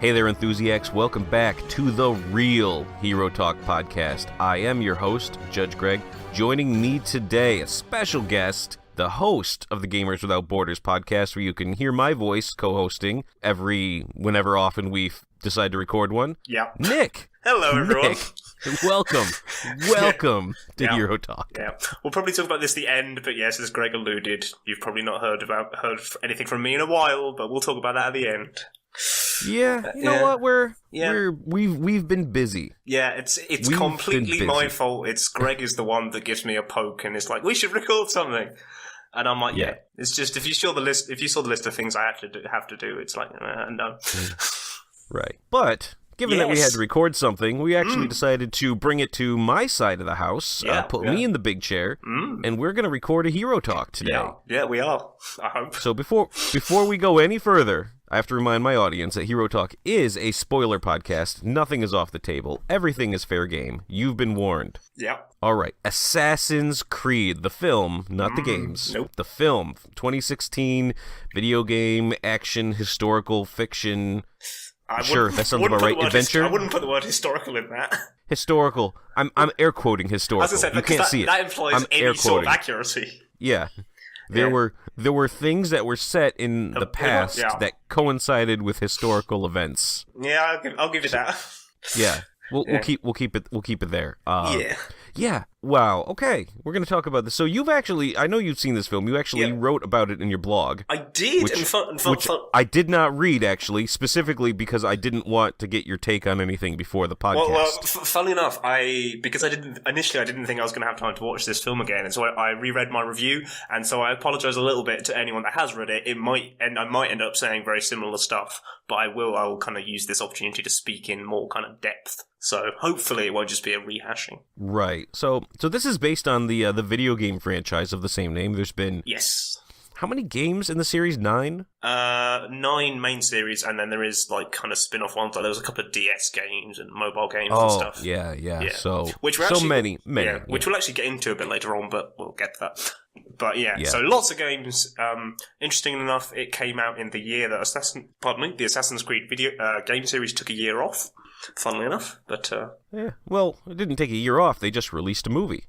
Hey there, Enthusiacs. Welcome back to the real Hero Talk podcast. I am your host, Judge Greg. Joining me today, a special guest, the host of the Gamers Without Borders podcast, where you can hear my voice co-hosting whenever often we decide to record one. Yeah. Nick. Hello, everyone. Nick, welcome to Hero Talk. Yeah, we'll probably talk about this at the end, but yes, as Greg alluded, you've probably not heard anything from me in a while, but we'll talk about that at the end. Yeah, you know what? We've been busy. Yeah, it's completely my fault. It's Greg is the one that gives me a poke and is like, we should record something, and I'm like, yeah. It's just if you saw the list of things I have to do, it's like no. Right, but given that we had to record something, we actually decided to bring it to my side of the house, put me in the big chair, and we're going to record a Hero Talk today. Yeah, we are. I hope. So before we go any further, I have to remind my audience that Hero Talk is a spoiler podcast. Nothing is off the table. Everything is fair game. You've been warned. Yeah. All right. Assassin's Creed, the film, not the games. Nope. The film, 2016, video game, action, historical, fiction. Sure, that sounds about right. Adventure? I wouldn't put the word historical in that. Historical. I'm air quoting historical. As I said, you can't see it. That implies any sort of accuracy. Yeah. There were things that were set in the past that coincided with historical events. Yeah, I'll give you that. Yeah. We'll keep it there. Yeah. Wow. Okay. We're going to talk about this. So I know you've seen this film. You actually wrote about it in your blog. I did. Which I did not read, actually, specifically because I didn't want to get your take on anything before the podcast. Well, funnily enough, because I didn't think I was going to have time to watch this film again, and so I reread my review, and so I apologize a little bit to anyone that has read it. I might end up saying very similar stuff, but I will kind of use this opportunity to speak in more kind of depth. So hopefully it won't just be a rehashing. Right. So this is based on the video game franchise of the same name. There's been how many games in the series? 9? 9 main series, and then there is like kind of spin-off ones. Like there was a couple of DS games and mobile games and stuff. Yeah. So many. Yeah, which we'll actually get into a bit later on, but we'll get to that. But so lots of games. Interesting enough, it came out in the year that the Assassin's Creed video game series took a year off. Funnily enough, but well, it didn't take a year off. They just released a movie.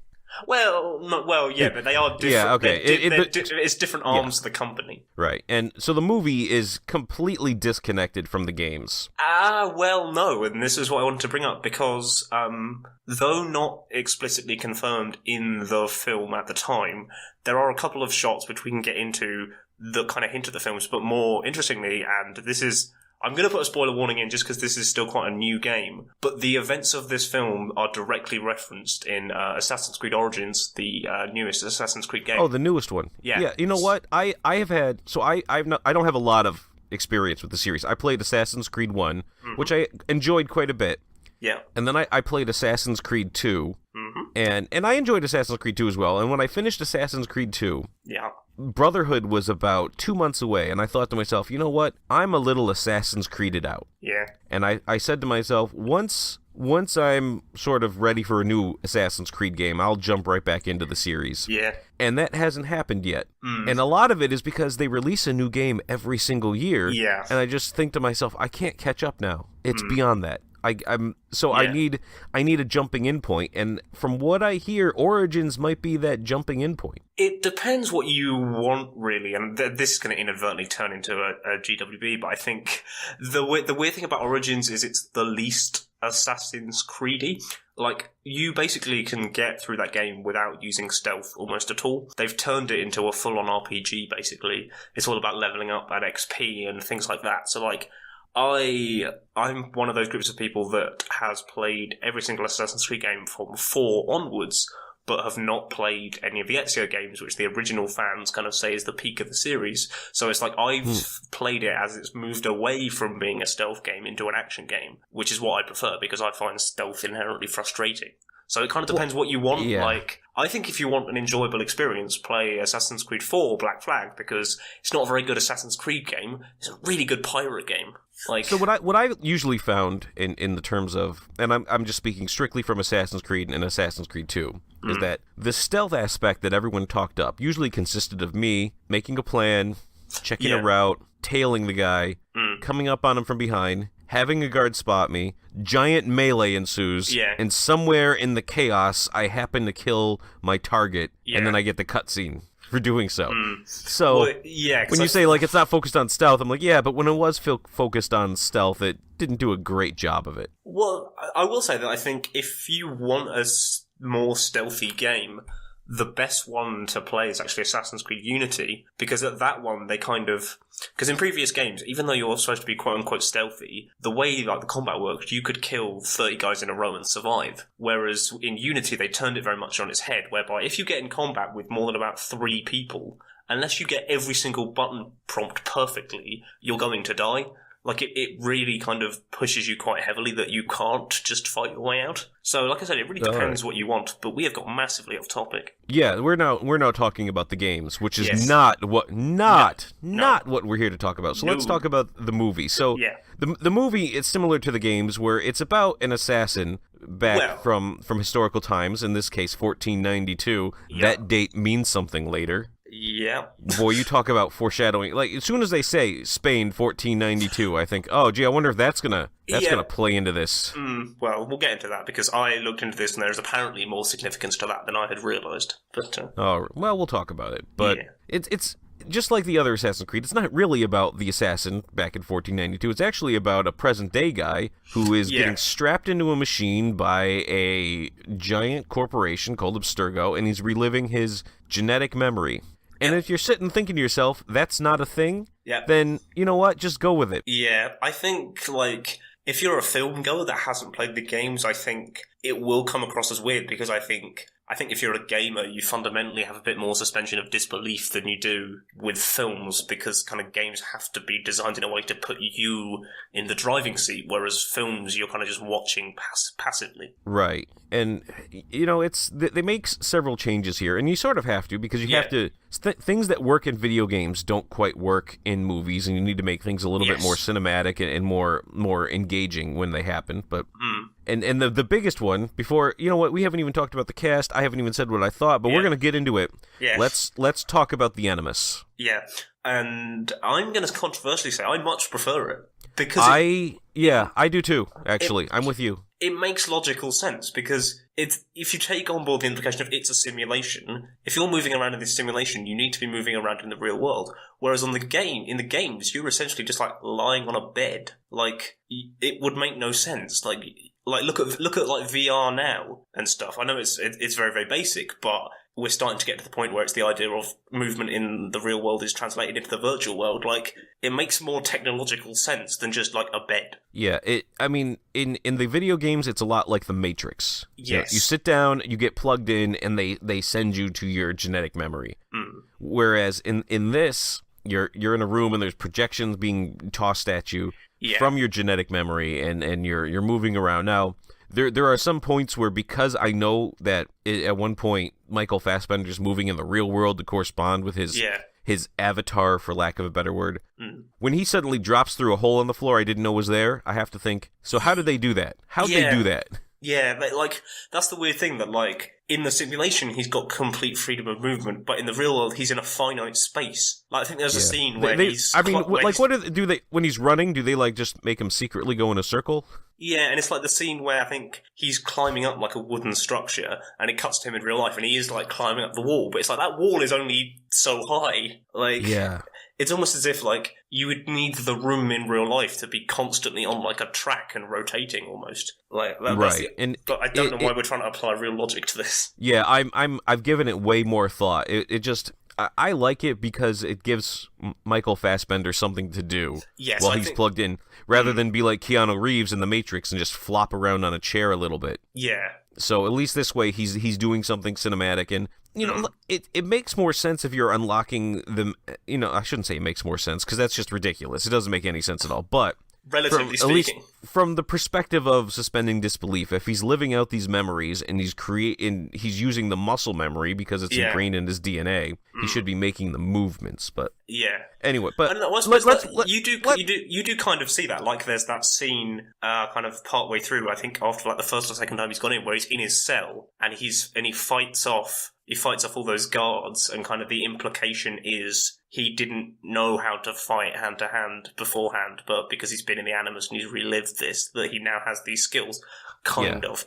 But they are different. Yeah, okay. It's different arms of the company. Right, and so the movie is completely disconnected from the games. No, and this is what I wanted to bring up, because though not explicitly confirmed in the film at the time, there are a couple of shots which we can get into that kind of hint at the films, but more interestingly, and this is... I'm going to put a spoiler warning in just because this is still quite a new game, but the events of this film are directly referenced in Assassin's Creed Origins, the newest Assassin's Creed game. Oh, the newest one. Yeah. Yeah, you know what? I have had... So I don't have a lot of experience with the series. I played Assassin's Creed 1, which I enjoyed quite a bit. Yeah. And then I played Assassin's Creed 2, and I enjoyed Assassin's Creed 2 as well. And when I finished Assassin's Creed 2... Yeah. Brotherhood was about 2 months away, and I thought to myself, you know what? I'm a little Assassin's Creeded out. Yeah. And I said to myself, once I'm sort of ready for a new Assassin's Creed game, I'll jump right back into the series. Yeah. And that hasn't happened yet. And a lot of it is because they release a new game every single year. Yeah. And I just think to myself, I can't catch up now. It's beyond that. I need a jumping in point, and from what I hear, Origins might be that jumping in point. It depends what you want, really, and this is going to inadvertently turn into a GWB, but I think the weird thing about Origins is it's the least Assassin's Creedy. Like, you basically can get through that game without using stealth almost at all. They've turned it into a full-on RPG, basically. It's all about leveling up at XP and things like that, so like... I'm one of those groups of people that has played every single Assassin's Creed game from 4 onwards, but have not played any of the Ezio games, which the original fans kind of say is the peak of the series. So it's like I've played it as it's moved away from being a stealth game into an action game, which is what I prefer, because I find stealth inherently frustrating. So it kind of depends what you want. Yeah. Like, I think if you want an enjoyable experience, play Assassin's Creed 4 Black Flag, because it's not a very good Assassin's Creed game. It's a really good pirate game. Like, so what I usually found in the terms of, and I'm just speaking strictly from Assassin's Creed and Assassin's Creed 2, is that the stealth aspect that everyone talked up usually consisted of me making a plan, checking a route, tailing the guy, coming up on him from behind, having a guard spot me, giant melee ensues, and somewhere in the chaos, I happen to kill my target, and then I get the cutscene for doing so. So, when you say, like, it's not focused on stealth, I'm like, yeah, but when it was focused on stealth, it didn't do a great job of it. Well, I will say that I think if you want a more stealthy game, the best one to play is actually Assassin's Creed Unity, because at that one, they kind of... Because in previous games, even though you're supposed to be quote-unquote stealthy, the way like the combat worked, you could kill 30 guys in a row and survive. Whereas in Unity, they turned it very much on its head, whereby if you get in combat with more than about 3 people, unless you get every single button prompt perfectly, you're going to die. Like, it really kind of pushes you quite heavily that you can't just fight your way out. So, like I said, it really depends what you want, but we have got massively off topic. Yeah, we're now talking about the games, which is not what we're here to talk about. So let's talk about the movie. So the movie, it's similar to the games, where it's about an assassin back from historical times, in this case 1492. That date means something later. Yeah. Boy, you talk about foreshadowing. Like, as soon as they say Spain 1492, I think, oh, gee, I wonder if that's gonna play into this. Well, we'll get into that, because I looked into this and there's apparently more significance to that than I had realised. But oh, well, we'll talk about it. But it's just like the other Assassin's Creed. It's not really about the assassin back in 1492. It's actually about a present-day guy who is getting strapped into a machine by a giant corporation called Abstergo, and he's reliving his genetic memory. And if you're sitting thinking to yourself, that's not a thing, then, you know what, just go with it. Yeah, I think, like, if you're a film goer that hasn't played the games, I think it will come across as weird, because I think if you're a gamer, you fundamentally have a bit more suspension of disbelief than you do with films, because kind of games have to be designed in a way to put you in the driving seat, whereas films, you're kind of just watching passively. Right. And, you know, they make several changes here, and you sort of have to, because you have to... things that work in video games don't quite work in movies, and you need to make things a little bit more cinematic and more engaging when they happen. But and the biggest one, before, you know what, we haven't even talked about the cast, I haven't even said what I thought, but we're going to get into it. Yeah. Let's talk about the Animus. Yeah, and I'm going to controversially say I much prefer it. Because I do too, actually. I'm with you. It makes logical sense, because if you take on board the implication of it's a simulation, if you're moving around in this simulation, you need to be moving around in the real world. Whereas in the games, you're essentially just like lying on a bed. Like, it would make no sense. Like look at like VR now and stuff. I know it's very, very basic, but we're starting to get to the point where it's the idea of movement in the real world is translated into the virtual world. Like, it makes more technological sense than just like a bed. Yeah, I mean, in the video games, it's a lot like the Matrix. Yes. You sit down, you get plugged in, and they send you to your genetic memory. Whereas in this, you're in a room and there's projections being tossed at you from your genetic memory, and you're moving around. Now, there are some points where, because I know that at one point Michael Fassbender's moving in the real world to correspond with his avatar, for lack of a better word. When he suddenly drops through a hole in the floor I didn't know was there, I have to think, so how did they do that? How'd they do that? Yeah, like, that's the weird thing, that, like, in the simulation, he's got complete freedom of movement, but in the real world, he's in a finite space. Like, I think there's a scene where when he's running, do they, like, just make him secretly go in a circle? Yeah, and it's like the scene where I think he's climbing up, like, a wooden structure, and it cuts to him in real life, and he is, like, climbing up the wall, but it's like, that wall is only so high. Like... Yeah. It's almost as if, like, you would need the room in real life to be constantly on, like, a track and rotating, almost. Like, right. But I don't know why we're trying to apply real logic to this. Yeah, I've given it way more thought. It just... I like it because it gives Michael Fassbender something to do while he's plugged in, rather than be like Keanu Reeves in The Matrix and just flop around on a chair a little bit. Yeah. So at least this way he's doing something cinematic, and you know it makes more sense if you're unlocking them. You know, I shouldn't say it makes more sense, because that's just ridiculous. It doesn't make any sense at all. But relatively speaking, at least from the perspective of suspending disbelief, if he's living out these memories and he's using the muscle memory because it's ingrained in his DNA, he should be making the movements. But anyway, but I don't know, you do kind of see that. Like, there's that scene kind of partway through, I think after like the first or second time he's gone in, where he's in his cell and he fights off he fights off all those guards, and kind of the implication is he didn't know how to fight hand to hand beforehand, but because he's been in the Animus and he's relived this, that he now has these skills. Kind of.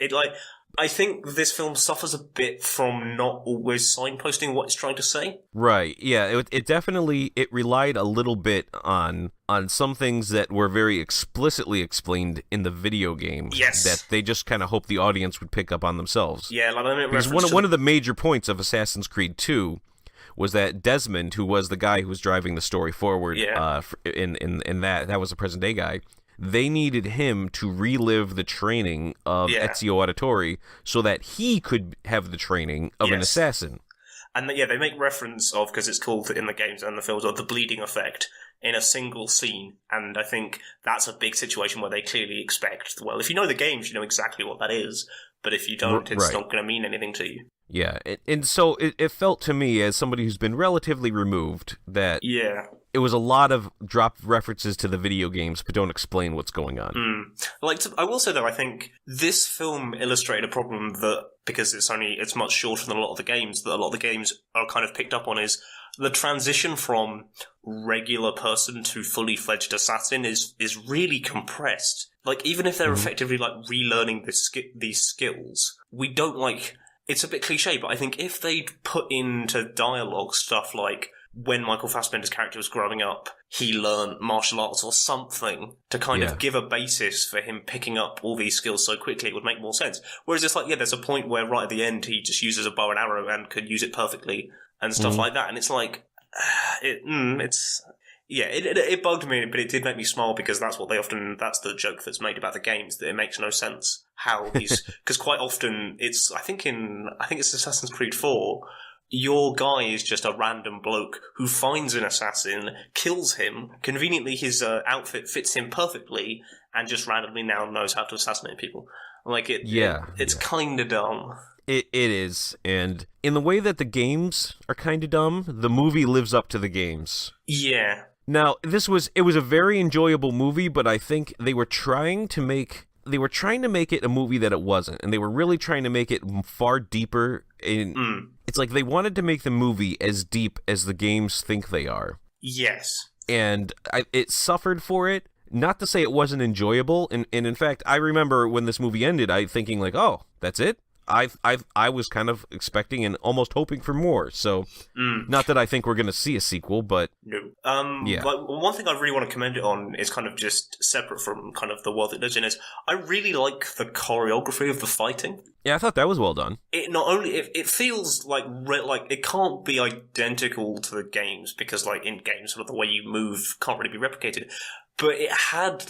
I think this film suffers a bit from not always signposting what it's trying to say. Right. Yeah. It definitely relied a little bit on some things that were very explicitly explained in the video game. Yes. That they just kind of hoped the audience would pick up on themselves. Yeah, like I mean, because one of the major points of Assassin's Creed 2 was that Desmond, who was the guy who was driving the story forward, in that was the present day guy. They needed him to relive the training of Ezio Auditore so that he could have the training of an assassin. And they make reference of, because it's called in the games and the films, of the bleeding effect in a single scene. And I think that's a big situation where they clearly expect, well, if you know the games, you know exactly what that is. But if you don't, it's not going to mean anything to you. Yeah, and so it felt to me, as somebody who's been relatively removed, that it was a lot of dropped references to the video games, but don't explain what's going on. I will say, though, I think this film illustrated a problem that, because it's much shorter than a lot of the games, that a lot of the games are kind of picked up on, is the transition from regular person to fully fledged assassin is really compressed. Like, even if they're effectively, like, relearning these skills, we don't, it's a bit cliche, but I think if they'd put into dialogue stuff like, when Michael Fassbender's character was growing up, he learned martial arts or something to kind of give a basis for him picking up all these skills so quickly, it would make more sense. Whereas it's there's a point where right at the end he just uses a bow and arrow and could use it perfectly and stuff like that, and it's it bugged me, but it did make me smile, because that's the joke that's made about the games, that it makes no sense how these, because quite often I think it's Assassin's Creed 4, your guy is just a random bloke who finds an assassin, kills him, conveniently his outfit fits him perfectly, and just randomly now knows how to assassinate people. It's kind of dumb. It is, and in the way that the games are kind of dumb, the movie lives up to the games. Yeah. Now, it was a very enjoyable movie, but I think they were trying to make it a movie that it wasn't, and they were really trying to make it far deeper. It's like they wanted to make the movie as deep as the games think they are. Yes. And it suffered for it. Not to say it wasn't enjoyable, and in fact, I remember when this movie ended, think oh, that's it? I was kind of expecting and almost hoping for more. So, not that I think we're going to see a sequel, but no. But one thing I really want to commend it on is kind of just separate from kind of the world it lives in, is I really like the choreography of the fighting. Yeah, I thought that was well done. It not only it feels like it can't be identical to the games, because in games sort of the way you move can't really be replicated. But it had,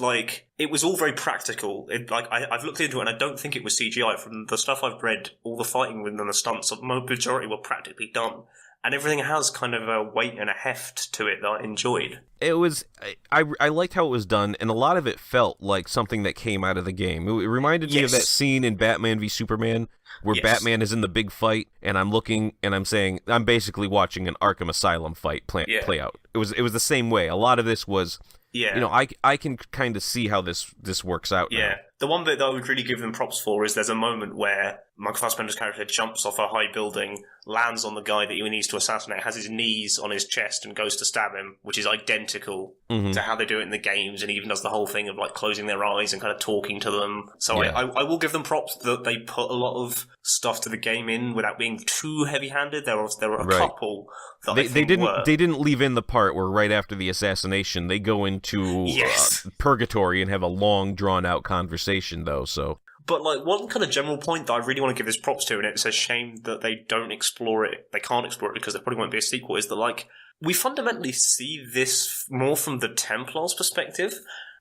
it was all very practical. I've looked into it, and I don't think it was CGI. From the stuff I've read, all the fighting within the stunts, the majority were practically done. And everything has kind of a weight and a heft to it that I enjoyed. It was, I liked how it was done, and a lot of it felt like something that came out of the game. It reminded me of that scene in Batman v Superman, where Batman is in the big fight, and I'm looking, and I'm saying, I'm basically watching an Arkham Asylum fight play out. It was the same way. A lot of this was... Yeah, I can kind of see how this works out. Yeah, now. The one bit that I would really give them props for is there's a moment where Michael Fassbender's character jumps off a high building, lands on the guy that he needs to assassinate, has his knees on his chest and goes to stab him, which is identical to how they do it in the games, and he even does the whole thing of closing their eyes and kind of talking to them. So I will give them props that they put a lot of stuff to the game in without being too heavy-handed. There were a couple that they didn't leave in the part where right after the assassination they go into purgatory and have a long drawn-out conversation, though. So. But one kind of general point that I really want to give this props to, and it's a shame that they don't explore it, they can't explore it because there probably won't be a sequel, is that we fundamentally see this more from the Templars' perspective,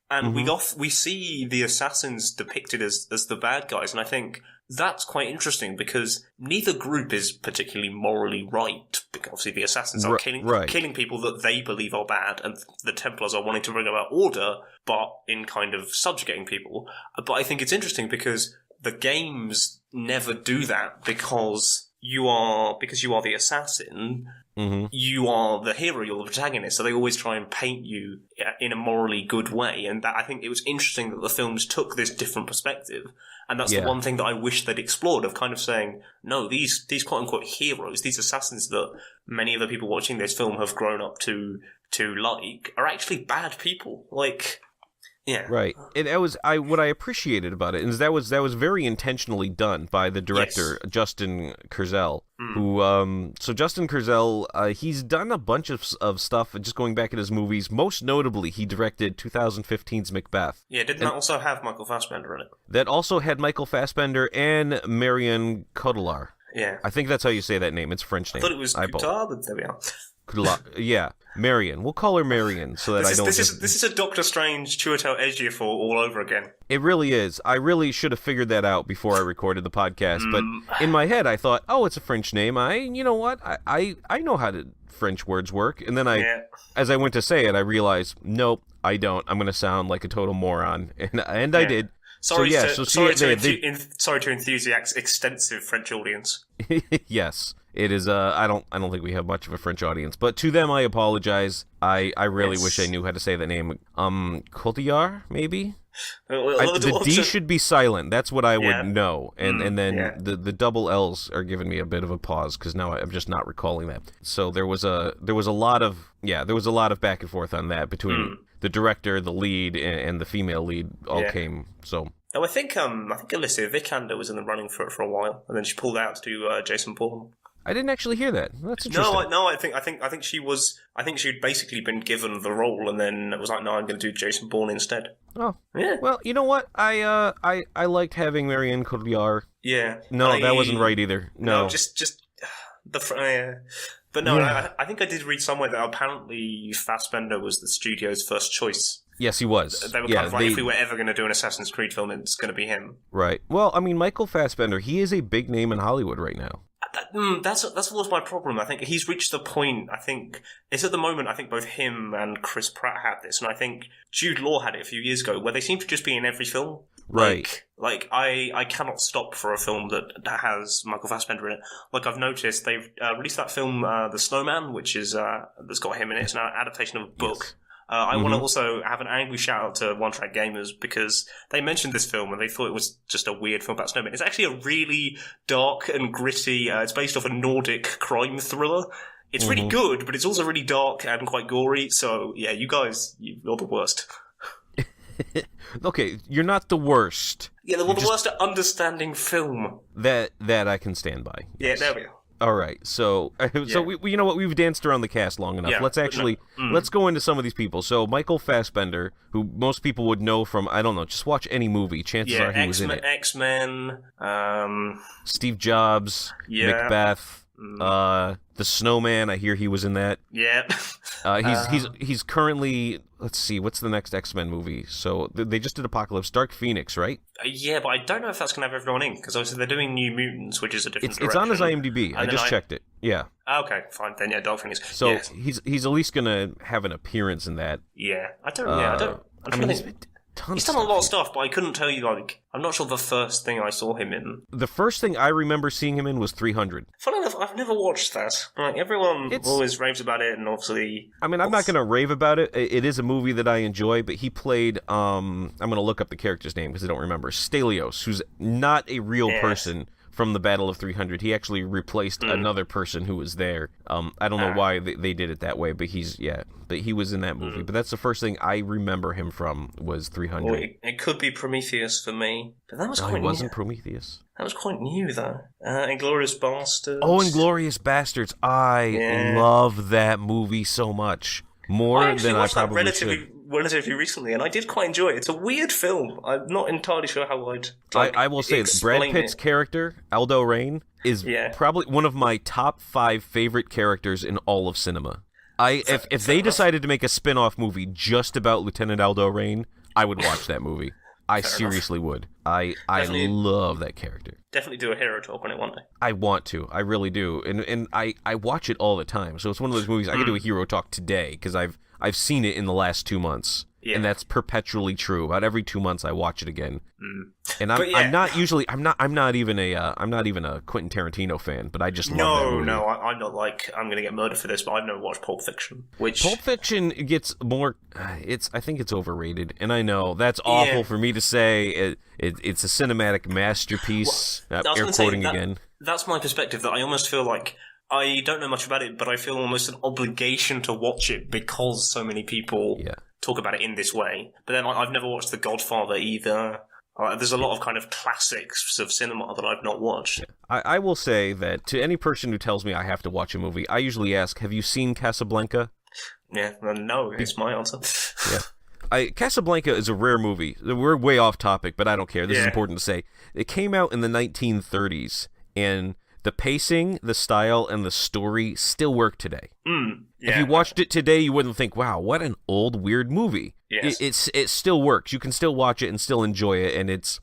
and we see the assassins depicted as the bad guys, and I think that's quite interesting because neither group is particularly morally right, because obviously the assassins are killing people that they believe are bad, and the Templars are wanting to bring about order, but in kind of subjugating people. But I think it's interesting because the games never do that, because you are the assassin. Mm-hmm. You are the hero, you're the protagonist, so they always try and paint you in a morally good way, and that I think it was interesting that the films took this different perspective, and that's the one thing that I wish they'd explored, of kind of saying, no, these quote-unquote heroes, these assassins that many of the people watching this film have grown up to like, are actually bad people, like... Yeah. Right. And that was what I appreciated about it is that was very intentionally done by the director, Justin Kurzel, who so Justin Kurzel, he's done a bunch of stuff just going back at his movies. Most notably, he directed 2015's Macbeth. Yeah, didn't that also have Michael Fassbender in it? That also had Michael Fassbender and Marion Cotillard. Yeah. I think that's how you say that name. It's a French name. I thought it was Cotillard, but there we are. Yeah, Marion. We'll call her Marion so that this is a Doctor Strange Chiwetel Ejiofor all over again. It really is. I really should have figured that out before I recorded the podcast. But in my head, I thought, oh, it's a French name. You know what? I know how French words work. And then as I went to say it, I realized, nope, I don't. I'm going to sound like a total moron, and I did. Sorry to Enthusiacs' extensive French audience. Yes. It is. I don't think we have much of a French audience, but to them, I apologize. I really wish I knew how to say the name. Cotillard, maybe. The D should be silent. That's what I would know, and then the double L's are giving me a bit of a pause because now I'm just not recalling that. So there was a lot of back and forth on that between the director, the lead, and the female lead all came. So. Oh, I think Alicia Vikander was in the running for a while, and then she pulled out to do Jason Bourne. I didn't actually hear that. That's interesting. No. I think she was. I think she'd basically been given the role, and then it was like, no, I'm going to do Jason Bourne instead. Oh, yeah. Well, you know what? I liked having Marianne Cotillard. Yeah. No, that wasn't right either. No, just the. But no, I think I did read somewhere that apparently Fassbender was the studio's first choice. Yes, he was. They were kind of like, if we were ever going to do an Assassin's Creed film, it's going to be him. Right. Well, I mean, Michael Fassbender, he is a big name in Hollywood right now. That's what's my problem. I think he's reached the point. I think it's at the moment. I think both him and Chris Pratt had this, and I think Jude Law had it a few years ago, where they seem to just be in every film. Right. Like I cannot stop for a film that has Michael Fassbender in it. Like I've noticed they've released that film, The Snowman, which is that's got him in it. It's an adaptation of a book. Yes. I want to also have an angry shout out to One Track Gamers because they mentioned this film and they thought it was just a weird film about snowmen. It's actually a really dark and gritty, it's based off a Nordic crime thriller. It's really good, but it's also really dark and quite gory. So, yeah, you guys, you're the worst. Okay, you're not the worst. Yeah, the worst at understanding film. That I can stand by. Yeah, there we go. All right, so we you know what, we've danced around the cast long enough. Let's actually let's go into some of these people. So Michael Fassbender, who most people would know from, I don't know, just watch any movie. Chances are he was in it. X-Men, Steve Jobs, Macbeth, The Snowman. I hear he was in that. Yeah. He's currently, let's see, what's the next X-Men movie? So they just did Apocalypse, Dark Phoenix, right? Yeah, but I don't know if that's going to have everyone in, because obviously they're doing New Mutants, which is a different direction. It's on his IMDb. I just checked it. Yeah. Okay, fine. Then, yeah, Dark Phoenix. So he's at least going to have an appearance in that. Yeah. I mean, he's done a lot of stuff, but I couldn't tell you, like, I'm not sure the first thing I saw him in. The first thing I remember seeing him in was 300. Funny enough, I've never watched that. Like, everyone always raves about it, and obviously... I mean, I'm not going to rave about it. It is a movie that I enjoy, but he played, I'm going to look up the character's name because I don't remember, Stelios, who's not a real person from the Battle of 300. He actually replaced another person who was there. I don't know why they did it that way, but he was in that movie. But that's the first thing I remember him from was 300. Well, it could be Prometheus for me, but that was quite new. It wasn't Prometheus. That was quite new, though. Inglourious Basterds. Oh, Inglourious Basterds. I love that movie so much. More than I probably should. Relatively recently, and I did quite enjoy it. It's a weird film. I'm not entirely sure how I'd I will say that Brad Pitt's character, Aldo Rain, is probably one of my top 5 favorite characters in all of cinema. If they decided to make a spin-off movie just about Lieutenant Aldo Rain, I would watch that movie. I seriously would. I love that character. Definitely do a hero talk on it one day. I want to. I really do. And I watch it all the time. So it's one of those movies I could do a hero talk today because I've seen it in the last 2 months. Yeah. and that's perpetually true. About every 2 months, I watch it again. And I'm not even a Quentin Tarantino fan, but I just love that movie. I'm not like I'm gonna get murdered for this, but I've never watched Pulp Fiction. Pulp Fiction gets more. I think it's overrated, and I know that's awful for me to say. It's a cinematic masterpiece. Air quoting again. That's my perspective. That I almost feel like I don't know much about it, but I feel almost an obligation to watch it because so many people talk about it in this way. But then I've never watched The Godfather either. There's a lot of kind of classics of cinema that I've not watched. I will say that to any person who tells me I have to watch a movie, I usually ask, have you seen Casablanca? Yeah, no, it's my answer. Casablanca is a rare movie. We're way off topic, but I don't care. This is important to say. It came out in the 1930s, and the pacing, the style, and the story still work today. If you watched it today, you wouldn't think, wow, what an old, weird movie. Yes. It still works. You can still watch it and still enjoy it, and it's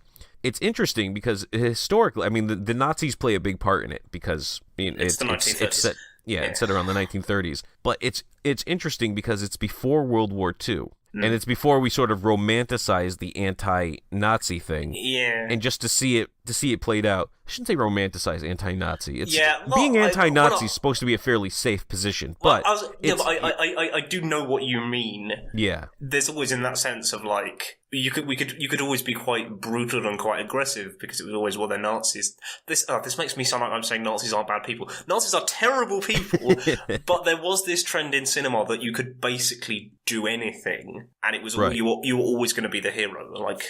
interesting because historically, I mean, the Nazis play a big part in it because it's the 1930s. It's set around the 1930s. But it's interesting because it's before World War II. And it's before we sort of romanticize the anti-Nazi thing. Yeah. And just to see it played out. I shouldn't say romanticize anti-Nazi. Being anti-Nazi is supposed to be a fairly safe position. But I do know what you mean. Yeah. There's always in that sense of like you could always be quite brutal and quite aggressive because it was always, well, they're Nazis. This makes me sound like I'm saying Nazis aren't bad people. Nazis are terrible people. But there was this trend in cinema that you could basically do anything, and it was you were always going to be the hero. Like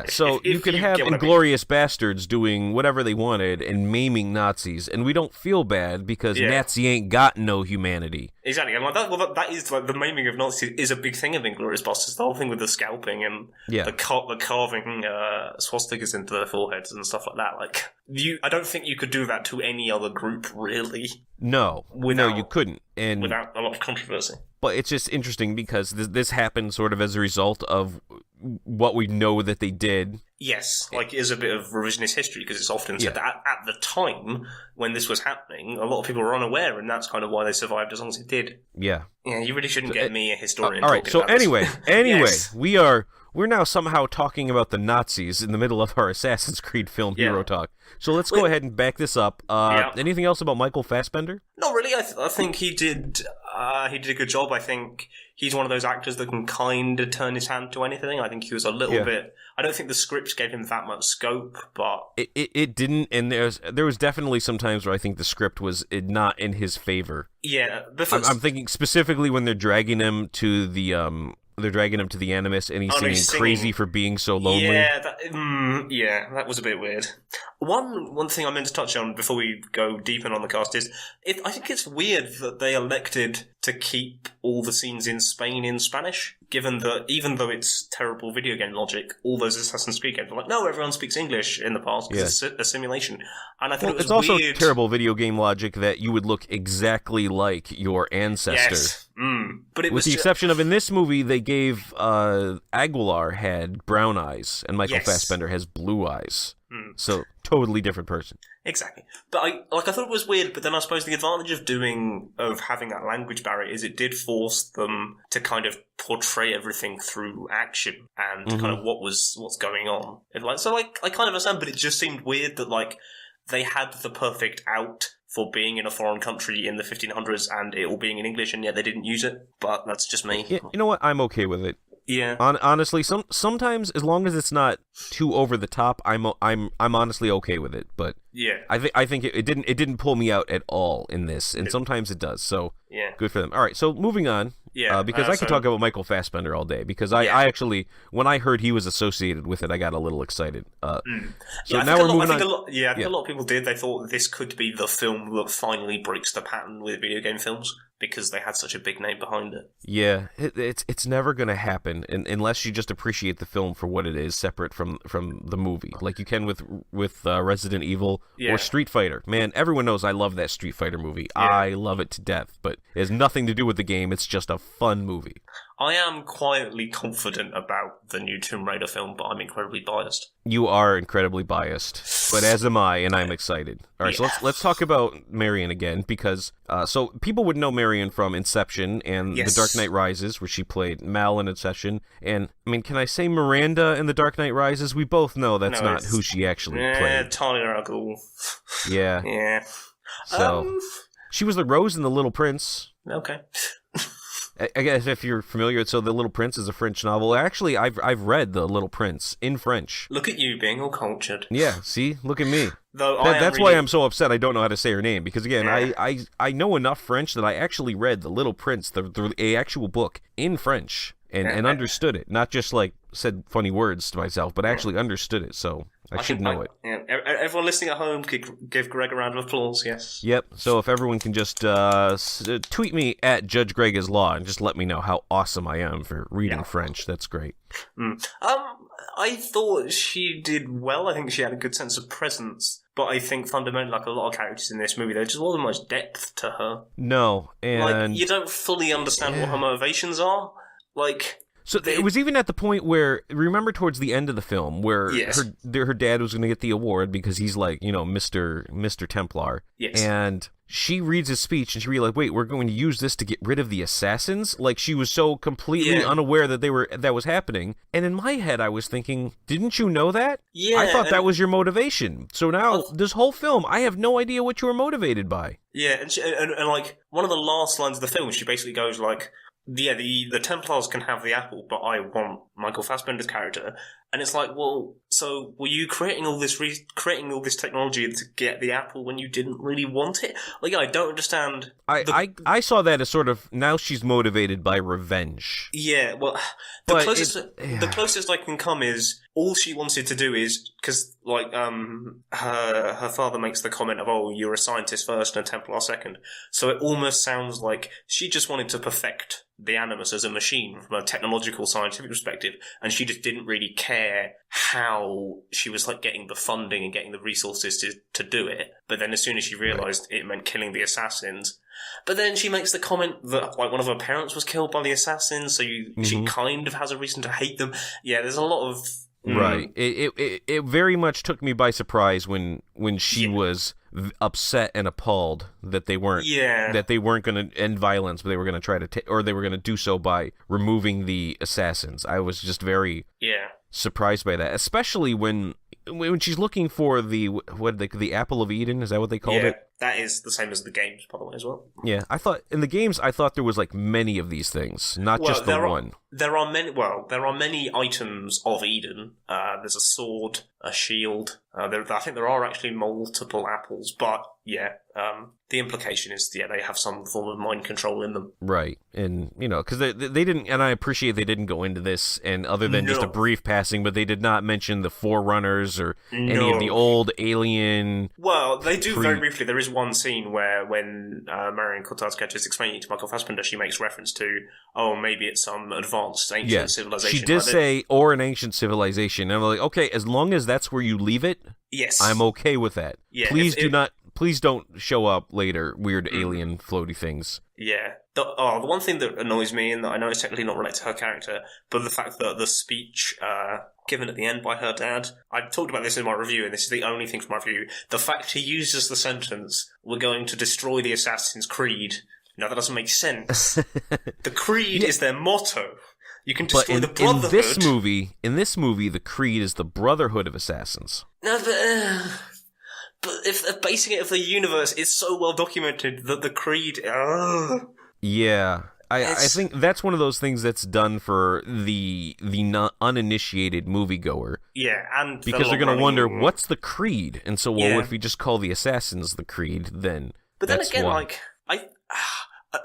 so you could have Inglourious Bastards doing whatever they wanted and maiming Nazis, and we don't feel bad because Nazi ain't got no humanity. Exactly, and like that. Well, that is like the maiming of Nazis is a big thing of Inglourious Bastards. The whole thing with the scalping and the carving swastikas into their foreheads and stuff like that. Like I don't think you could do that to any other group, really. No, you couldn't, and without a lot of controversy. But it's just interesting because this happened sort of as a result of what we know that they did. Yes, like it is a bit of revisionist history because it's often said that at the time when this was happening, a lot of people were unaware, and that's kind of why they survived as long as it did. Yeah, you really shouldn't get me, a historian. All right, so anyway, we're now somehow talking about the Nazis in the middle of our Assassin's Creed film Hero Talk. So let's go ahead and back this up. Anything else about Michael Fassbender? Not really. I think he did a good job. I think he's one of those actors that can kind of turn his hand to anything. I think he was a little bit... I don't think the script gave him that much scope, but... It didn't, and there was definitely some times where I think the script was not in his favor. Yeah. I'm thinking specifically when they're dragging him to the... They're dragging him to the Animus, and he's singing "Crazy for Being So Lonely." Yeah, that was a bit weird. One thing I meant to touch on before we go deeper on the cast is, I think it's weird that they elected to keep all the scenes in Spain in Spanish, given that even though it's terrible video game logic, all those Assassin's Creed games were like, no, everyone speaks English in the past because it's a simulation. And I thought it's also terrible video game logic that you would look exactly like your ancestor. Yes. But it with the exception of in this movie, they gave Aguilar had brown eyes, and Michael Fassbender has blue eyes. So totally different person. Exactly. But I thought it was weird, but then I suppose the advantage of having that language barrier is it did force them to kind of portray everything through action and kind of what's going on. And I kind of understand, but it just seemed weird that they had the perfect out for being in a foreign country in the 1500s and it all being in English, and yet they didn't use it. But that's just me. Yeah, you know what? I'm okay with it. Yeah. Honestly, sometimes as long as it's not too over the top, I'm honestly okay with it. But I think it didn't pull me out at all in this, and sometimes it does. So good for them. All right, so moving on. Yeah, because I could talk about Michael Fassbender all day. Because I actually, when I heard he was associated with it, I got a little excited. So now we're moving on. I think a lot of people did. They thought this could be the film that finally breaks the pattern with video game films because they had such a big name behind it. Yeah, it's never going to happen unless you just appreciate the film for what it is, separate from the movie, like you can with Resident Evil or Street Fighter. Man, everyone knows I love that Street Fighter movie. I love it to death, but it has nothing to do with the game. It's just a fun movie. I am quietly confident about the new Tomb Raider film, but I'm incredibly biased. You are incredibly biased, but as am I, and I'm excited. All right, so let's talk about Marion again, because so people would know Marion from Inception and The Dark Knight Rises, where she played Mal in Inception. And I mean, can I say Miranda in The Dark Knight Rises? We both know that's not who she actually played. Talia al Ghul. Yeah. Yeah. So she was the Rose in The Little Prince. Okay. I guess if you're familiar, so The Little Prince is a French novel. Actually, I've read The Little Prince in French. Look at you being all cultured. Yeah, see? Look at me. That's why I'm so upset I don't know how to say her name, because again, Yeah. I know enough French that I actually read The Little Prince, the actual book, in French, and understood it. Not just, like, said funny words to myself, but actually understood it, so I should know it. Yeah. Everyone listening at home, give Greg a round of applause, yes. Yep, so if everyone can just tweet me at Judge Greg is Law and just let me know how awesome I am for reading French, that's great. I thought she did well. I think she had a good sense of presence, but I think fundamentally, like a lot of characters in this movie, there just wasn't much depth to her. No, and... Like, you don't fully understand what her motivations are. Like... So it was even at the point where, remember towards the end of the film, where her dad was going to get the award because he's like, you know, Mr. Templar. Yes. And she reads his speech and she realized, wait, we're going to use this to get rid of the assassins? Like, she was so completely unaware that that was happening. And in my head, I was thinking, didn't you know that? Yeah. I thought that was your motivation. So now, this whole film, I have no idea what you were motivated by. Yeah, and like, one of the last lines of the film, she basically goes like, yeah, the Templars can have the apple, but I want Michael Fassbender's character. And it's like, well, so were you creating all this technology to get the apple when you didn't really want it? Like, I don't understand. I saw that as sort of, now she's motivated by revenge. Yeah, well, the closest I can come is all she wanted to do is, because like her father makes the comment of, oh, you're a scientist first and a Templar second, so it almost sounds like she just wanted to perfect the Animus as a machine from a technological scientific perspective, and she just didn't really care how she was like getting the funding and getting the resources to do it. But then as soon as she realized it meant killing the assassins, but then she makes the comment that like one of her parents was killed by the assassins, so she kind of has a reason to hate them. Yeah, there's a lot of right. It very much took me by surprise when she was upset and appalled that they weren't going to end violence, but they were going to try to or they were going to do so by removing the assassins. I was just very surprised by that, especially when she's looking for the Apple of Eden. Is that what they called it? That is the same as the games, by the way, as well. Yeah, I thought in the games, there was like many of these things, not just the one. There are many items of Eden. There's a sword, a shield. I think there are actually multiple apples, but the implication is they have some form of mind control in them. Right, and because they didn't, and I appreciate they didn't go into this, and other than just a brief passing, but they did not mention the Forerunners or any of the old alien. Well, they do very briefly. There is one scene where when Marion Cotard's is explaining to Michael Fassbender, she makes reference to, oh, maybe it's some advanced ancient civilization. She did say, or an ancient civilization, and I'm like, okay, as long as that's where you leave it, yes, I'm okay with that. Yeah, Please don't show up later, weird alien floaty things. Yeah. The one thing that annoys me, and that I know is technically not related to her character, but the fact that the speech given at the end by her dad, I talked about this in my review, and this is the only thing from my review, the fact he uses the sentence, we're going to destroy the Assassin's Creed. Now, that doesn't make sense. The Creed is their motto. You can destroy the Brotherhood. In this movie, the Creed is the Brotherhood of Assassins. No, but if they're basing it off the universe, it's so well documented that the Creed... Yeah, I think that's one of those things that's done for the uninitiated moviegoer. Yeah, and because they're going to wonder, what's the Creed? And so, if we just call the Assassins the Creed, then But then again,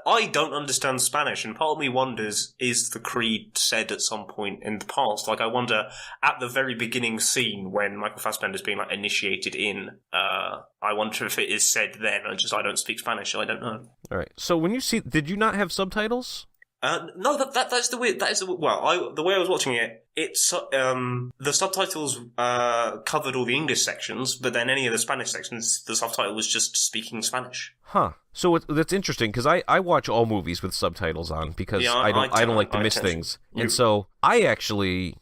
I don't understand Spanish, and part of me wonders, is the Creed said at some point in the past? Like, I wonder, at the very beginning scene when Michael Fassbender's being, like, initiated in, I wonder if it is said then, I don't speak Spanish, so I don't know. Alright, so when you see, did you not have subtitles? No, that's the weird. That is the way I was watching it. It's the subtitles covered all the English sections, but then any of the Spanish sections, the subtitle was just speaking Spanish. Huh. So that's interesting because I watch all movies with subtitles on because I don't like to miss things, and so I actually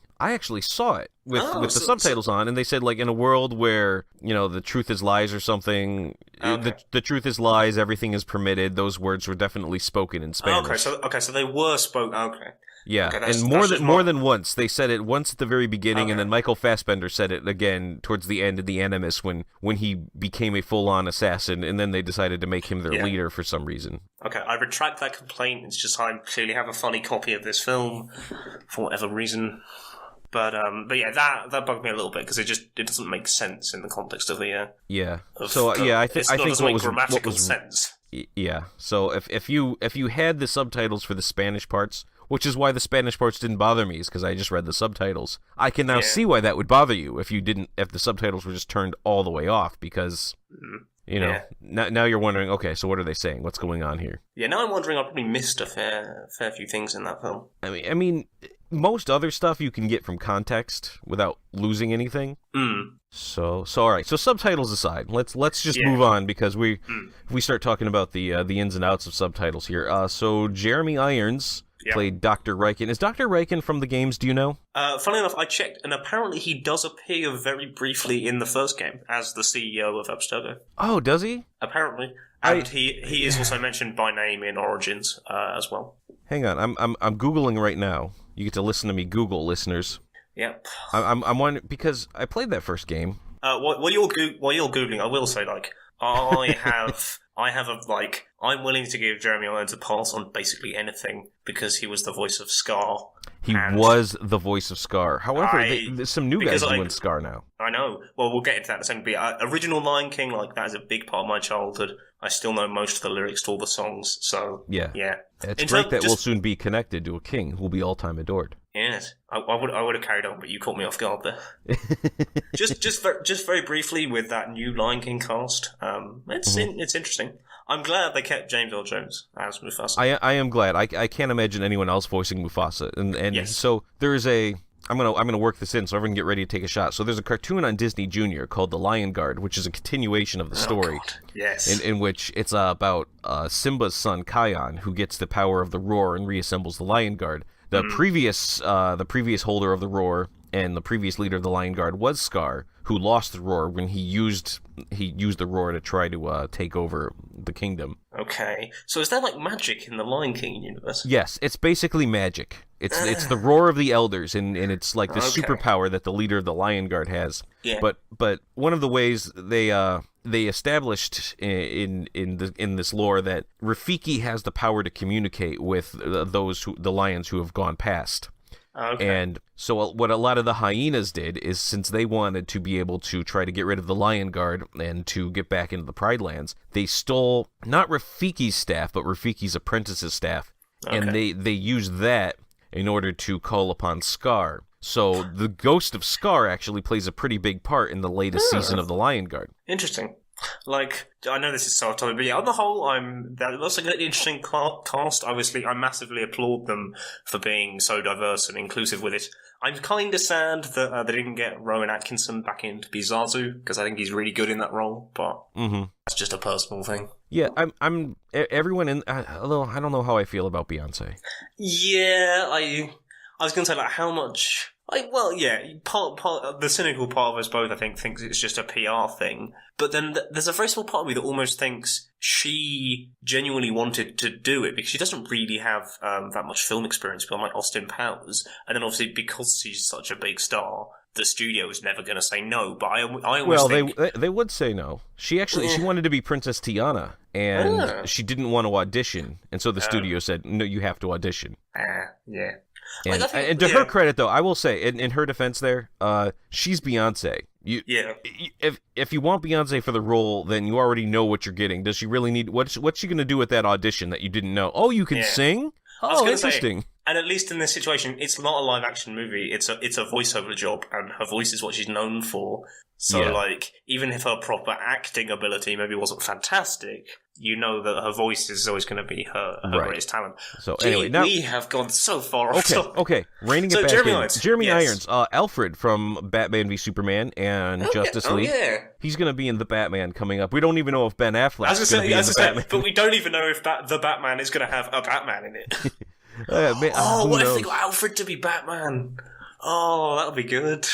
saw it with the subtitles on, and they said like in a world where the truth is lies or something. Okay. The truth is lies. Everything is permitted. Those words were definitely spoken in Spanish. Okay, so they were spoken. Okay. Yeah, okay, and more than once. They said it once at the very beginning, and then Michael Fassbender said it again towards the end of The Animus when he became a full-on assassin, and then they decided to make him their leader for some reason. Okay, I retract that complaint. It's just I clearly have a funny copy of this film for whatever reason. But yeah, that bugged me a little bit because it doesn't make sense in the context of the I think doesn't make grammatical sense. Yeah, so if you had the subtitles for the Spanish parts, which is why the Spanish parts didn't bother me, is because I just read the subtitles. I can now see why that would bother you if the subtitles were just turned all the way off because. Now you're wondering, okay, so what are they saying? What's going on here? Yeah, now I'm wondering. I probably missed a fair few things in that film. I mean, most other stuff you can get from context without losing anything. So all right. So subtitles aside, let's just move on because if we start talking about the ins and outs of subtitles here. So Jeremy Irons played Dr. Riken. Is Dr. Riken from the games? Do you know? Funnily enough, I checked, and apparently he does appear very briefly in the first game as the CEO of Abstergo. Oh, does he? Apparently, and he is also mentioned by name in Origins as well. Hang on, I'm googling right now. You get to listen to me Google, listeners. Yep. I'm wondering because I played that first game. While you're googling, I will say I'm willing to give Jeremy Irons a pass on basically anything because he was the voice of Scar. He was the voice of Scar. However, there's some new guys doing Scar now. I know. Well, we'll get into that in a second. But original Lion King, that is a big part of my childhood. I still know most of the lyrics to all the songs. So yeah. It's great that we'll soon be connected to a king who will be all time adored. Yes, I would have carried on, but you caught me off guard there. just very briefly with that new Lion King cast, it's interesting. I'm glad they kept James Earl Jones as Mufasa. I am glad. I can't imagine anyone else voicing Mufasa, and so there is a. I'm gonna work this in, so everyone get ready to take a shot. So there's a cartoon on Disney Junior called The Lion Guard, which is a continuation of the story. God. Yes. In which it's about Simba's son Kion, who gets the power of the roar and reassembles the Lion Guard. The previous holder of the roar and the previous leader of the Lion Guard was Scar, who lost the roar when he used the roar to try to take over the kingdom. Okay, so is there magic in the Lion King universe? Yes, it's basically magic. It's the roar of the elders, and it's like the superpower that the leader of the Lion Guard has. Yeah. But one of the ways they established in this lore that Rafiki has the power to communicate with the lions who have gone past. Okay. And so what a lot of the hyenas did is, since they wanted to be able to try to get rid of the Lion Guard and to get back into the Pride Lands, they stole not Rafiki's staff, but Rafiki's apprentice's staff. Okay. And they used that in order to call upon Scar. So the ghost of Scar actually plays a pretty big part in the latest season of the Lion Guard. Interesting. I know this is so topic, but yeah, on the whole, that looks like an interesting cast. Obviously, I massively applaud them for being so diverse and inclusive with it. I'm kind of sad that they didn't get Rowan Atkinson back in to be Zazu, because I think he's really good in that role, but that's just a personal thing. Yeah, I'm everyone in, although I don't know how I feel about Beyonce. Yeah, I was going to say, how much... part the cynical part of us both, I think, thinks it's just a PR thing. But then there's a very small part of me that almost thinks she genuinely wanted to do it because she doesn't really have that much film experience beyond Austin Powers. And then obviously because she's such a big star, the studio is never going to say no. But I always think... they would say no. She wanted to be Princess Tiana, and she didn't want to audition, and so the studio said, no, you have to audition. Yeah. And to her credit, though, I will say, in her defense there, she's Beyonce. If you want Beyonce for the role, then you already know what you're getting. Does she really need... What's she going to do at that audition that you didn't know? Oh, you can sing? Oh, interesting. And at least in this situation, it's not a live-action movie. It's a voiceover job, and her voice is what she's known for. So, Yeah. like, even if her proper acting ability maybe wasn't fantastic, you know that her voice is always going to be her Right. greatest talent. So anyway, now we have gone so far off topic. okay, reining it So back Jeremy in. Irons. Jeremy Yes. Irons, Alfred from Batman v Superman and Justice League. yeah. He's going to be in the Batman coming up. We don't even know if Ben Affleck's As going to be in the Batman. but we don't even know if the Batman is going to have a Batman in it. Who What if knows? they got Alfred to be Batman? Oh, that'll be good.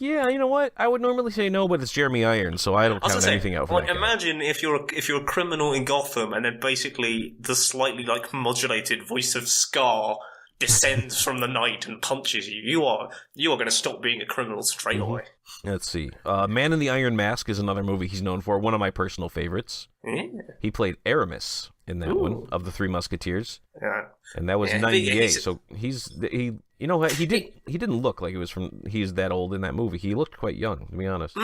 Yeah, you know what? I would normally say no, but it's Jeremy Irons, so I don't I was count gonna anything say, out for like, that guy. imagine if you're a criminal in Gotham, and then basically the slightly like modulated voice of Scar descends from the night and punches you. You are going to stop being a criminal straight away. Let's see. Man in the Iron Mask is another movie he's known for. One of my personal favorites. Yeah. He played Aramis in that one of the Three Musketeers, Yeah. and that was Yeah, '98. So he you know what, he didn't look like he's that old in that movie. He looked quite young, to be honest.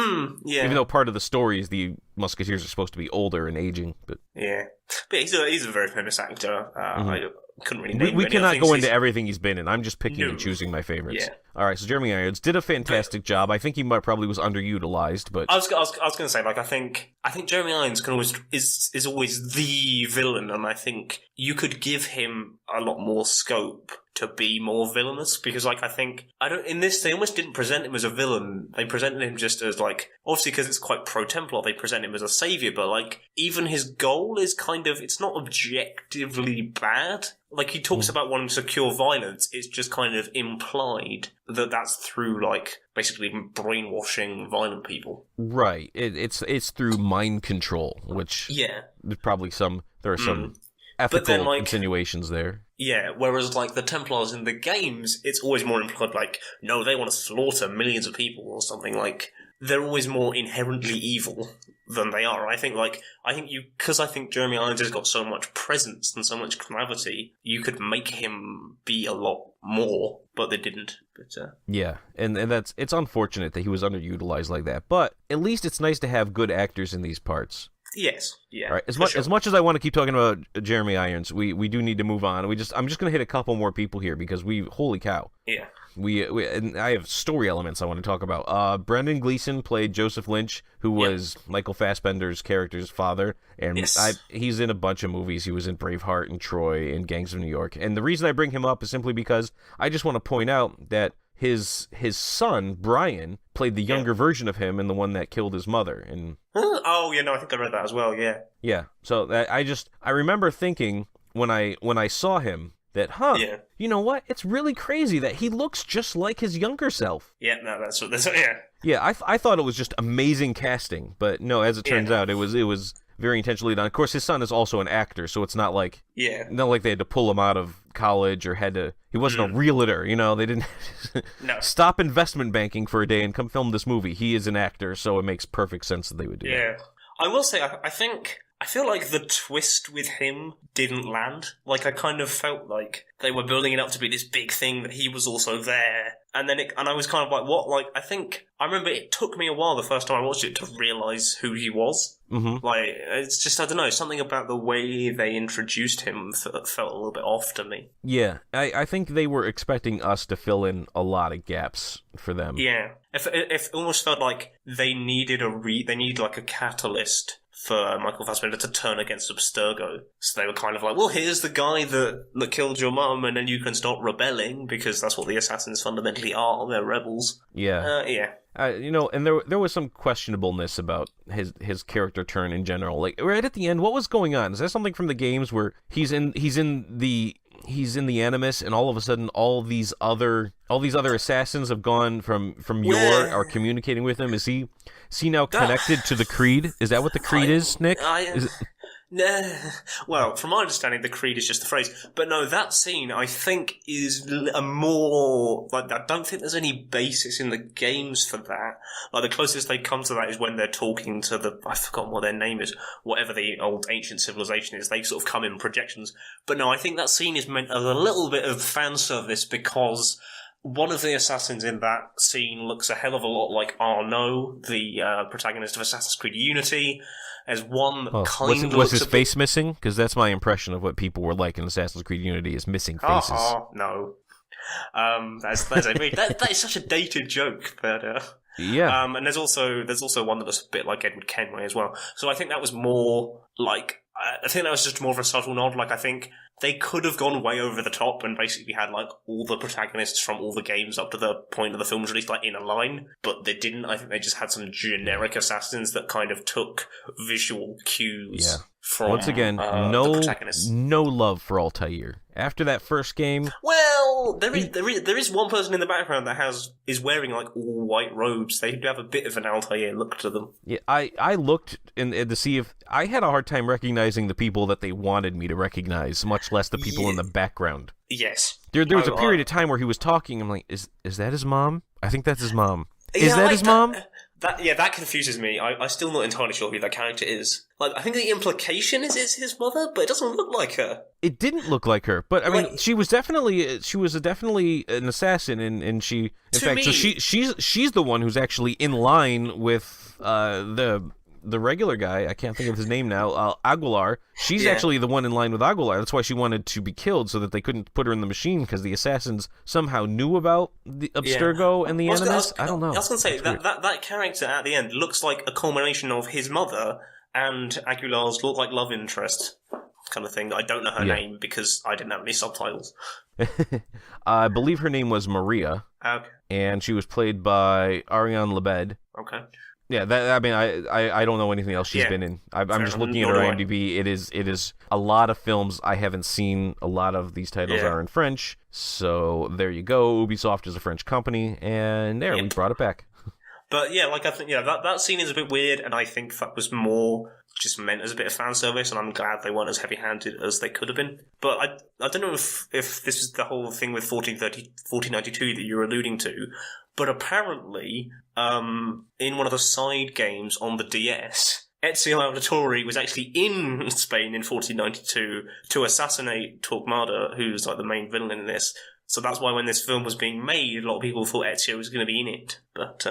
Yeah. Even though part of the story is the Musketeers are supposed to be older and aging, but Yeah. But he's a very famous actor. I couldn't really name we any cannot other go things into he's- everything he's been in. I'm just picking No. and choosing my favorites. Yeah. All right, so Jeremy Irons did a fantastic job. I think he probably was underutilized, but I was going to say, like, I think Jeremy Irons is always the villain, and I think you could give him a lot more scope to be more villainous, because, like, in this, they almost didn't present him as a villain. They presented him just as, like, obviously because it's quite pro-Templar, they present him as a savior, but, like, even his goal is kind of, it's not objectively bad. Like, he talks about wanting to cure violence, it's just kind of implied that that's through, like, basically brainwashing violent people. right, it's through mind control, which Yeah. there's probably there are some ethical then, like, insinuations there. Yeah, whereas, like, the Templars in the games, it's always more implied, like, no, they want to slaughter millions of people or something, like, they're always more inherently evil than they are. I think Jeremy Irons has got so much presence and so much gravity, you could make him be a lot more, but they didn't. But, Yeah, and it's unfortunate that he was underutilized like that, but at least it's nice to have good actors in these parts. yes, yeah. All right, as for much sure. as I want to keep talking about Jeremy Irons, we do need to move on. I'm just going to hit a couple more people here because holy cow. Yeah. And I have story elements I want to talk about. Brendan Gleeson played Joseph Lynch, who was Michael Fassbender's character's father, and Yes. he's in a bunch of movies. He was in Braveheart and Troy and Gangs of New York. And the reason I bring him up is simply because I just want to point out that his son Brian played the younger version of him and the one that killed his mother. And Oh, yeah, no, I think I read that as well, yeah. yeah, so I remember thinking when I saw him that, Yeah. you know what? It's really crazy that he looks just like his younger self. Yeah, no, that's yeah. Yeah, I thought it was just amazing casting, but no, as it turns out, it was very intentionally done. Of course, his son is also an actor, so it's not like Yeah. they had to pull him out of college or he wasn't a realtor, they didn't No. stop investment banking for a day and come film this movie. He is an actor, so it makes perfect sense that they would do that. Yeah. I will say, I feel like the twist with him didn't land. Like, I kind of felt like they were building it up to be this big thing that he was also there. And then I was kind of like, what? Like, I remember it took me a while the first time I watched it to realise who he was. Mm-hmm. Like, it's just, I don't know, something about the way they introduced him felt a little bit off to me. Yeah, I think they were expecting us to fill in a lot of gaps for them. Yeah. If it almost felt like they needed like a catalyst for Michael Fassbender to turn against Abstergo. So they were kind of like, well, here's the guy that killed your mum, and then you can start rebelling, because that's what the assassins fundamentally are. They're rebels. Yeah. Yeah. And there was some questionableness about his character turn in general. Like right at the end, what was going on? Is that something from the games where he's in the Animus, and all of a sudden all these other assassins have gone from Yor, are communicating with him? Is he now connected to the Creed? Is that what the Creed is, Nick? Well, from my understanding, the Creed is just the phrase. But no, that scene, I think, is a more... Like, I don't think there's any basis in the games for that. Like, the closest they come to that is when they're talking to I've forgotten what their name is. Whatever the old ancient civilization is, they sort of come in projections. But no, I think that scene is meant as a little bit of fan service, because one of the assassins in that scene looks a hell of a lot like Arnaud, the protagonist of Assassin's Creed Unity. As one kind of was his face missing? Because that's my impression of what people were like in Assassin's Creed Unity, is missing faces. No. That is such a dated joke, but Yeah. And there's also one that looks a bit like Edward Kenway as well. So I think that was more like, I think that was just more of a subtle nod. Like, I think they could have gone way over the top and basically had, like, all the protagonists from all the games up to the point of the film's release, like, in a line. But they didn't. I think they just had some generic assassins that kind of took visual cues from Once again, the protagonists. No love for Altair. After that first game... Well, there is one person in the background that is wearing, like, all white robes. They do have a bit of an Altair look to them. Yeah, I looked to see if... I had a hard time recognizing the people that they wanted me to recognize, much less the people in the background. Yes. There was a period of time where he was talking, I'm like, is that his mom? I think that's his mom. Is that his mom? That confuses me. I'm still not entirely sure who that character is. Like, I think the implication is it's his mother, but it doesn't look like her. It didn't look like her, but I mean, she was definitely an assassin, and she, in fact, so she's the one who's actually in line with the regular guy. I can't think of his name now. Aguilar. She's actually the one in line with Aguilar. That's why she wanted to be killed, so that they couldn't put her in the machine, because the assassins somehow knew about the Abstergo and the Animus. I don't know. I was going to say, that character at the end looks like a culmination of his mother and Aguilar's look like love interest kind of thing. I don't know her name because I didn't have any subtitles. I believe her name was Maria. Okay. And she was played by Ariane Lebed. Okay. Yeah, I don't know anything else she's been in. I'm just looking at her IMDb. It is a lot of films I haven't seen. A lot of these titles are in French. So there you go. Ubisoft is a French company, and we brought it back. But yeah, like I think that scene is a bit weird, and I think that was more just meant as a bit of fan service, and I'm glad they weren't as heavy-handed as they could have been. But I don't know if this is the whole thing with 1492 that you're alluding to, but apparently, in one of the side games on the DS, Ezio Auditore was actually in Spain in 1492 to assassinate Torquemada, who's like the main villain in this. So that's why when this film was being made, a lot of people thought Ezio was going to be in it, but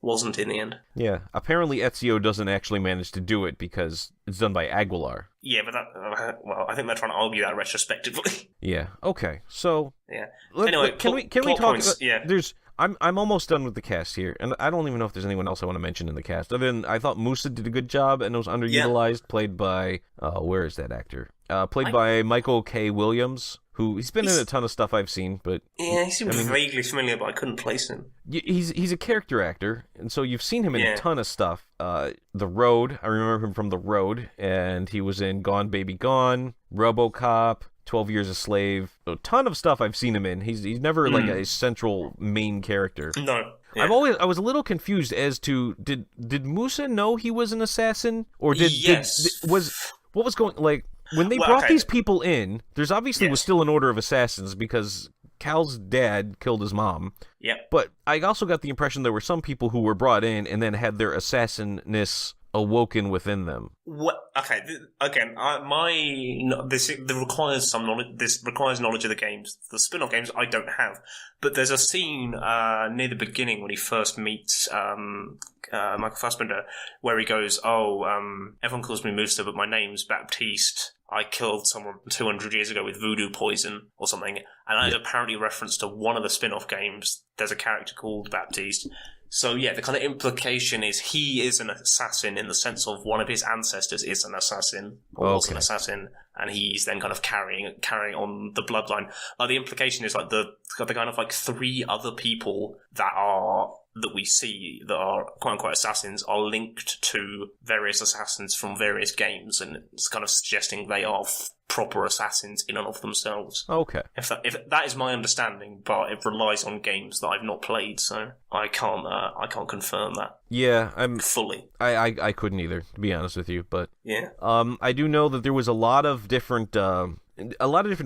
wasn't in the end. Yeah, apparently Ezio doesn't actually manage to do it because it's done by Aguilar. Yeah, but I think they're trying to argue that retrospectively. Yeah. Okay. So. Yeah. Anyway, can we talk? Points, There's. I'm almost done with the cast here, and I don't even know if there's anyone else I want to mention in the cast. Other than I thought Musa did a good job and was underutilized, played by where is that actor? Played by Michael K. Williams. He's been in a ton of stuff I've seen, but he seemed vaguely familiar, but I couldn't place him. He's a character actor, and so you've seen him in a ton of stuff. The Road, I remember him from The Road, and he was in Gone Baby Gone, RoboCop, 12 Years a Slave. A ton of stuff I've seen him in. He's never like a central main character. No. Yeah. I was a little confused as to did Musa know he was an assassin, or what was going like. When they brought these people in, there's obviously was still an order of assassins because Cal's dad killed his mom. Yeah. But I also got the impression there were some people who were brought in and then had their assassinness awoken within them. What? Okay. Again, this requires some knowledge. This requires knowledge of the games. The spin-off games I don't have, but there's a scene near the beginning when he first meets Michael Fassbender, where he goes, everyone calls me Musa, but my name's Baptiste. I killed someone 200 years ago with voodoo poison or something. And that is apparently a reference to one of the spin-off games. There's a character called Baptiste. So yeah, the kind of implication is he is an assassin in the sense of one of his ancestors is an assassin, or was an assassin, and he's then kind of carrying on the bloodline. Like the implication is like the kind of like three other people that we see that are quote unquote assassins are linked to various assassins from various games, and it's kind of suggesting they are proper assassins in and of themselves. Okay. If that is my understanding, but it relies on games that I've not played, so I can't confirm that. Yeah, I'm fully. I couldn't either, to be honest with you, but yeah. I do know that there was a lot of different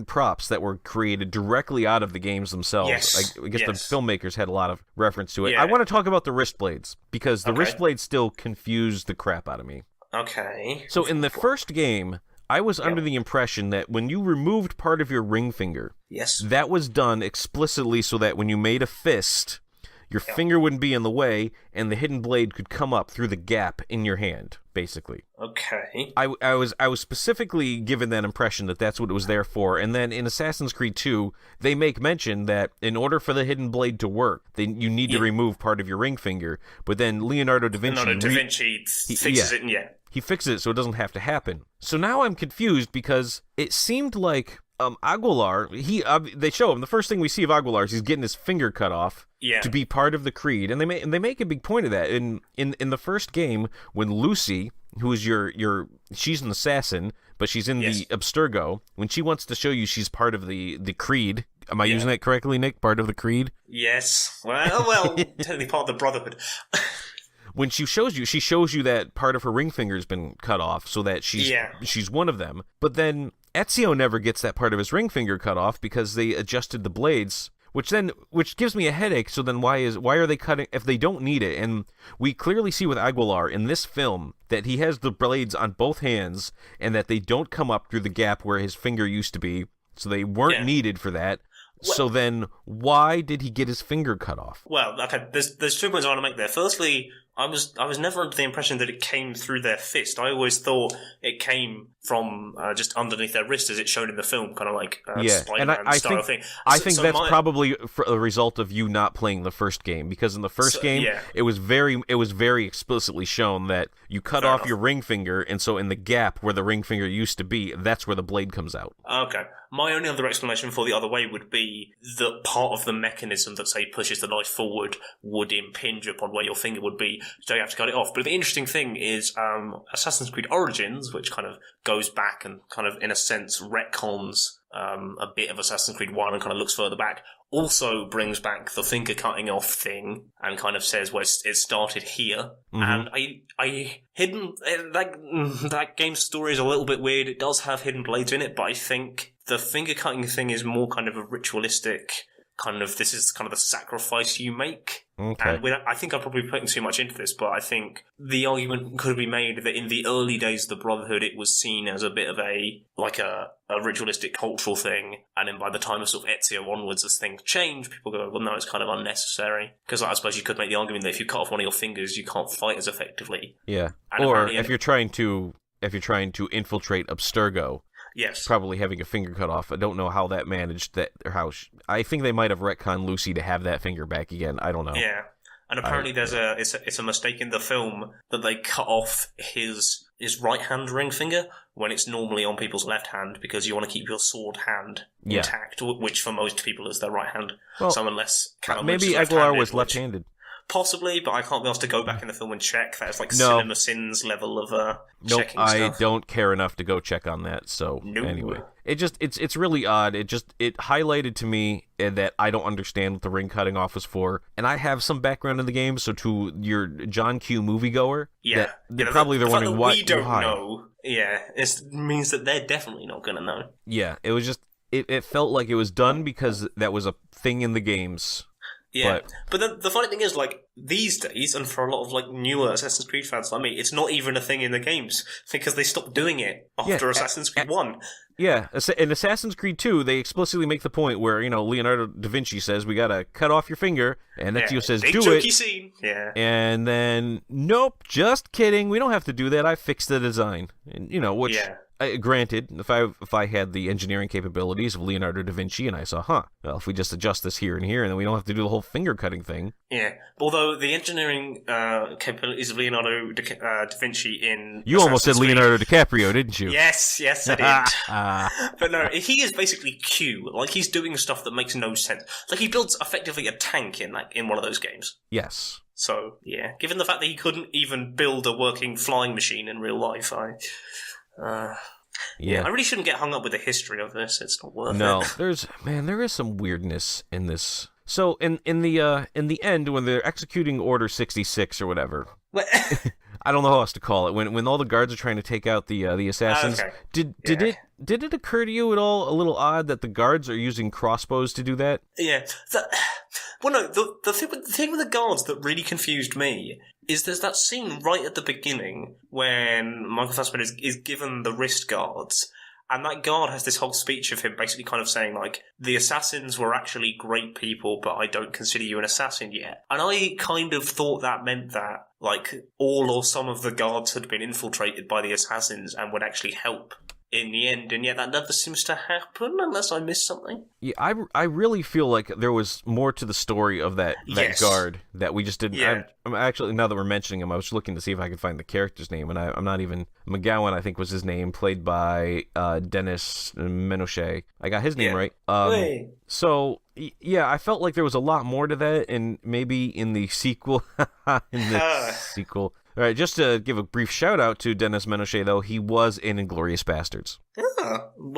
props that were created directly out of the games themselves. Yes. I guess the filmmakers had a lot of reference to it. Yeah. I want to talk about the wrist blades, because the wrist blades still confuse the crap out of me. Okay. So in the first game, I was under the impression that when you removed part of your ring finger, yes, that was done explicitly so that when you made a fist, your finger wouldn't be in the way, and the hidden blade could come up through the gap in your hand, basically. Okay. I was specifically given that impression that that's what it was there for, and then in Assassin's Creed 2, they make mention that in order for the hidden blade to work, you need to remove part of your ring finger, but then Leonardo da Vinci fixes it, and he fixes it so it doesn't have to happen. So now I'm confused because it seemed like Aguilar, they show him, the first thing we see of Aguilar is he's getting his finger cut off to be part of the Creed, and they make a big point of that. In the first game, when Lucy, who is she's an assassin, but she's in the Abstergo, when she wants to show you she's part of the Creed, am I using that correctly, Nick? Part of the Creed? Yes. Well, technically part of the Brotherhood. When she shows you that part of her ring finger has been cut off, so that she's one of them. But then Ezio never gets that part of his ring finger cut off because they adjusted the blades, which gives me a headache. So then why are they cutting if they don't need it? And we clearly see with Aguilar in this film that he has the blades on both hands and that they don't come up through the gap where his finger used to be, so they weren't needed for that. Well, so then, why did he get his finger cut off? Well, okay, there's 2 points I want to make there. Firstly, I was never under the impression that it came through their fist. I always thought it came from just underneath their wrist, as it showed in the film, kind of like Spider-Man style thing. I think that's probably a result of you not playing the first game, because in the first game, it was very explicitly shown that you cut off your ring finger, and so in the gap where the ring finger used to be, that's where the blade comes out. Okay. My only other explanation for the other way would be that part of the mechanism that, say, pushes the knife forward would impinge upon where your finger would be, so you have to cut it off. But the interesting thing is Assassin's Creed Origins, which kind of goes back and kind of, in a sense, retcons a bit of Assassin's Creed 1 and kind of looks further back, also brings back the finger cutting off thing and kind of says, well, it started here. And that game's story is a little bit weird. It does have hidden blades in it, but I think the finger cutting thing is more kind of a ritualistic kind of, this is kind of the sacrifice you make. Okay. And I think I'm probably putting too much into this, but I think the argument could be made that in the early days of the Brotherhood, it was seen as a bit of a ritualistic cultural thing, and then by the time of sort of Ezio onwards, as things change, people go, well, no, it's kind of unnecessary. Because I suppose you could make the argument that if you cut off one of your fingers, you can't fight as effectively. Yeah. And or if you're trying to infiltrate Abstergo, yes, probably having a finger cut off. I don't know how that managed that, or how. I think they might have retconned Lucy to have that finger back again. I don't know. Yeah, and apparently it's a mistake in the film that they cut off his right hand ring finger when it's normally on people's left hand, because you want to keep your sword hand intact, which for most people is their right hand. Well, so unless maybe Aguilar was left-handed. Possibly, but I can't be asked to go back in the film and check. That's like Cinema Sins level of checking stuff. I don't care enough to go check on that. So anyway, it's really odd. It highlighted to me that I don't understand what the ring cutting off was for, and I have some background in the game. So to your John Q moviegoer, they're wondering why we don't know. Yeah, it means that they're definitely not going to know. Yeah, it was just it felt like it was done because that was a thing in the games. Yeah, but the funny thing is, like, these days, and for a lot of, like, newer Assassin's Creed fans like me, it's not even a thing in the games, because they stopped doing it after Assassin's Creed 1. Yeah, in Assassin's Creed 2, they explicitly make the point where, Leonardo da Vinci says, we gotta cut off your finger, and Ezio says, do it. Scene. Yeah. And then, nope, just kidding, we don't have to do that, I fixed the design. And, which... Yeah. Granted, if I had the engineering capabilities of Leonardo da Vinci and I saw, well, if we just adjust this here and here, and then we don't have to do the whole finger cutting thing. Yeah, although the engineering capabilities of Leonardo da Vinci in you almost said Leonardo DiCaprio, didn't you? Yes, I did. But no, he is basically Q. Like, he's doing stuff that makes no sense. Like, he builds effectively a tank in one of those games. Yes. So yeah, given the fact that he couldn't even build a working flying machine in real life, I really shouldn't get hung up with the history of this. It's not worth it. No, there is some weirdness in this. So in the end, when they're executing Order 66 or whatever, I don't know how else to call it. When all the guards are trying to take out the assassins, did it occur to you at all a little odd that the guards are using crossbows to do that? Yeah. The thing with the guards that really confused me is there's that scene right at the beginning when Michael Fassbender is given the wrist guards, And that guard has this whole speech of him basically kind of saying, like, the assassins were actually great people, but I don't consider you an assassin yet. And I kind of thought that meant that, like, all or some of the guards had been infiltrated by the assassins and would actually help in the end, and yet that never seems to happen unless I missed something. Yeah, I really feel like there was more to the story of that guard that we just didn't. Yeah. I'm actually, now that we're mentioning him, I was looking to see if I could find the character's name, and I'm not even. McGowan, I think, was his name, played by Dennis Menochet. I got his name right. So yeah, I felt like there was a lot more to that, and maybe in the sequel, All right, just to give a brief shout-out to Dennis Menochet, though, he was in Inglourious Bastards. Who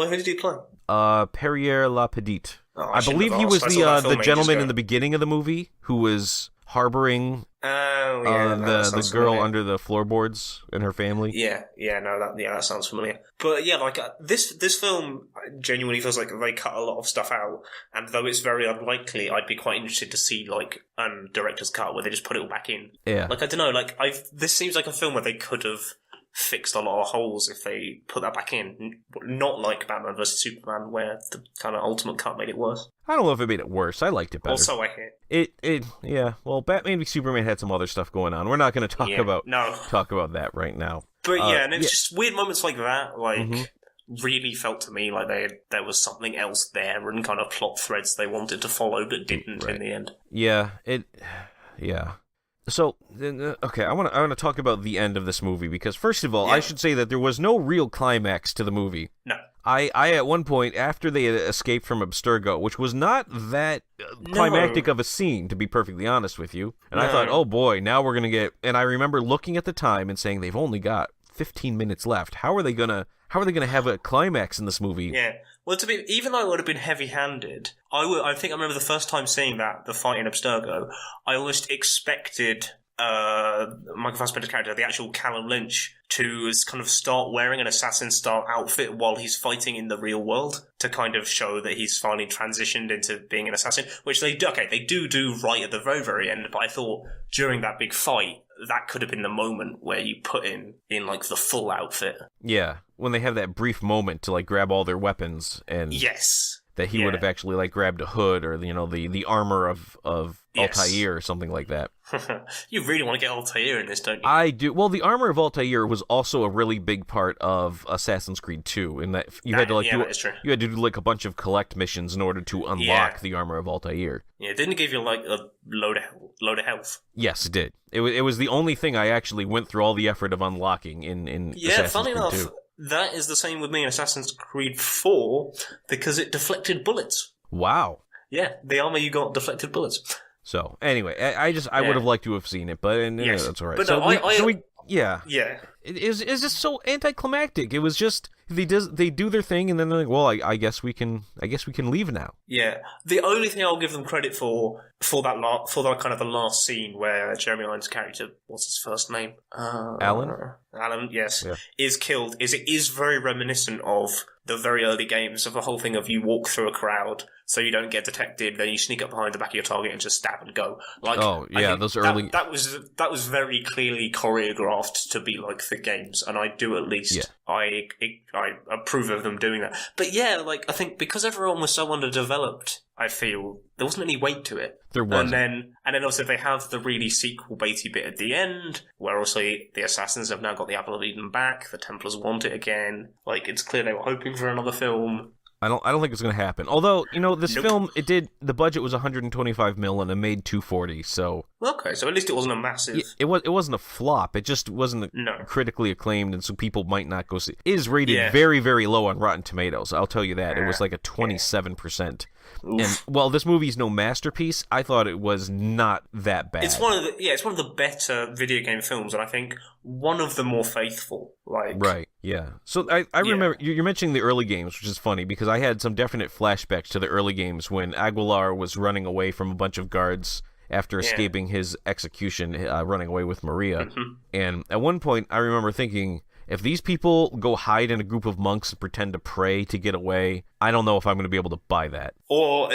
did he play? Perrier Lapidite. Oh, I believe he was the gentleman in the beginning of the movie who was harboring the girl under the floorboards in her family. That sounds familiar. But yeah, like this film genuinely feels like they cut a lot of stuff out, and though it's very unlikely, I'd be quite interested to see like director's cut where they just put it all back in. Yeah, like I don't know, like this seems like a film where they could have fixed a lot of holes if they put that back in. Not like Batman vs Superman, where the kind of ultimate cut made it worse. I don't know if it made it worse. I liked it better. Also, I hear. Yeah. Well, Batman v Superman had some other stuff going on. We're not going to talk about that right now. But and it's just weird moments like that, like really felt to me like there was something else there and kind of plot threads they wanted to follow but didn't in the end. Yeah. So, okay, I want to talk about the end of this movie, because first of all, I should say that there was no real climax to the movie. No. I at one point, after they had escaped from Abstergo, which was not that climactic of a scene, to be perfectly honest with you, and I thought, oh boy, now we're going to get... And I remember looking at the time and saying, they've only got 15 minutes left. How are they going to have a climax in this movie? Yeah. Well, even though it would have been heavy-handed, I think I remember the first time seeing the fight in Abstergo, I almost expected Michael Fassbender's character, the actual Callum Lynch, to kind of start wearing an assassin-style outfit while he's fighting in the real world, to kind of show that he's finally transitioned into being an assassin, which they do right at the very, very end, but I thought during that big fight, that could have been the moment where you put him in, like, the full outfit. Yeah, when they have that brief moment to, like, grab all their weapons, and... Yes. That he would have actually, like, grabbed a hood, or, you know, the armor of Altair or something like that. You really want to get Altair in this, don't you? I do. Well, the armor of Altair was also a really big part of Assassin's Creed 2, in that you had to you had to do like a bunch of collect missions in order to unlock the armor of Altair. Yeah, didn't it give you like a load of health? Yes, it did. It was the only thing I actually went through all the effort of unlocking in Assassin's funny Creed enough, 2. That is the same with me in Assassin's Creed 4 because it deflected bullets. Wow. Yeah, the armor you got deflected bullets. So, anyway, I would have liked to have seen it, but that's all right. But so no, yeah. It's just so anticlimactic. It was just they do their thing, and then they're like, well, I guess we can leave now. Yeah. The only thing I'll give them credit for that kind of the last scene where Jeremy Irons' character, what's his first name? Alan, yes, is killed. It is very reminiscent of the very early games, of the whole thing of you walk through a crowd so you don't get detected, then you sneak up behind the back of your target and just stab and go. Like, those early... That was very clearly choreographed to be like the games, and I do at least... I approve of them doing that. But yeah, like, I think because everyone was so underdeveloped, I feel there wasn't any weight to it. There wasn't. And then also they have the really sequel baity bit at the end, where also the assassins have now got the Apple of Eden back, the Templars want it again. Like, it's clear they were hoping for another film. I don't think it's going to happen. Although, this film, the budget was $125 million and it made $240, so... Okay, so at least it wasn't a massive... It wasn't a flop. It just wasn't critically acclaimed, and so people might not go see it. It is rated very, very low on Rotten Tomatoes, I'll tell you that. It was like a 27%. And while this movie's no masterpiece, I thought it was not that bad. It's one of the better video game films, and I think one of the more faithful. Right, yeah. So I remember you're mentioning the early games, which is funny because I had some definite flashbacks to the early games when Aguilar was running away from a bunch of guards after escaping his execution, running away with Maria. Mm-hmm. And at one point, I remember thinking, if these people go hide in a group of monks and pretend to pray to get away, I don't know if I'm going to be able to buy that. Or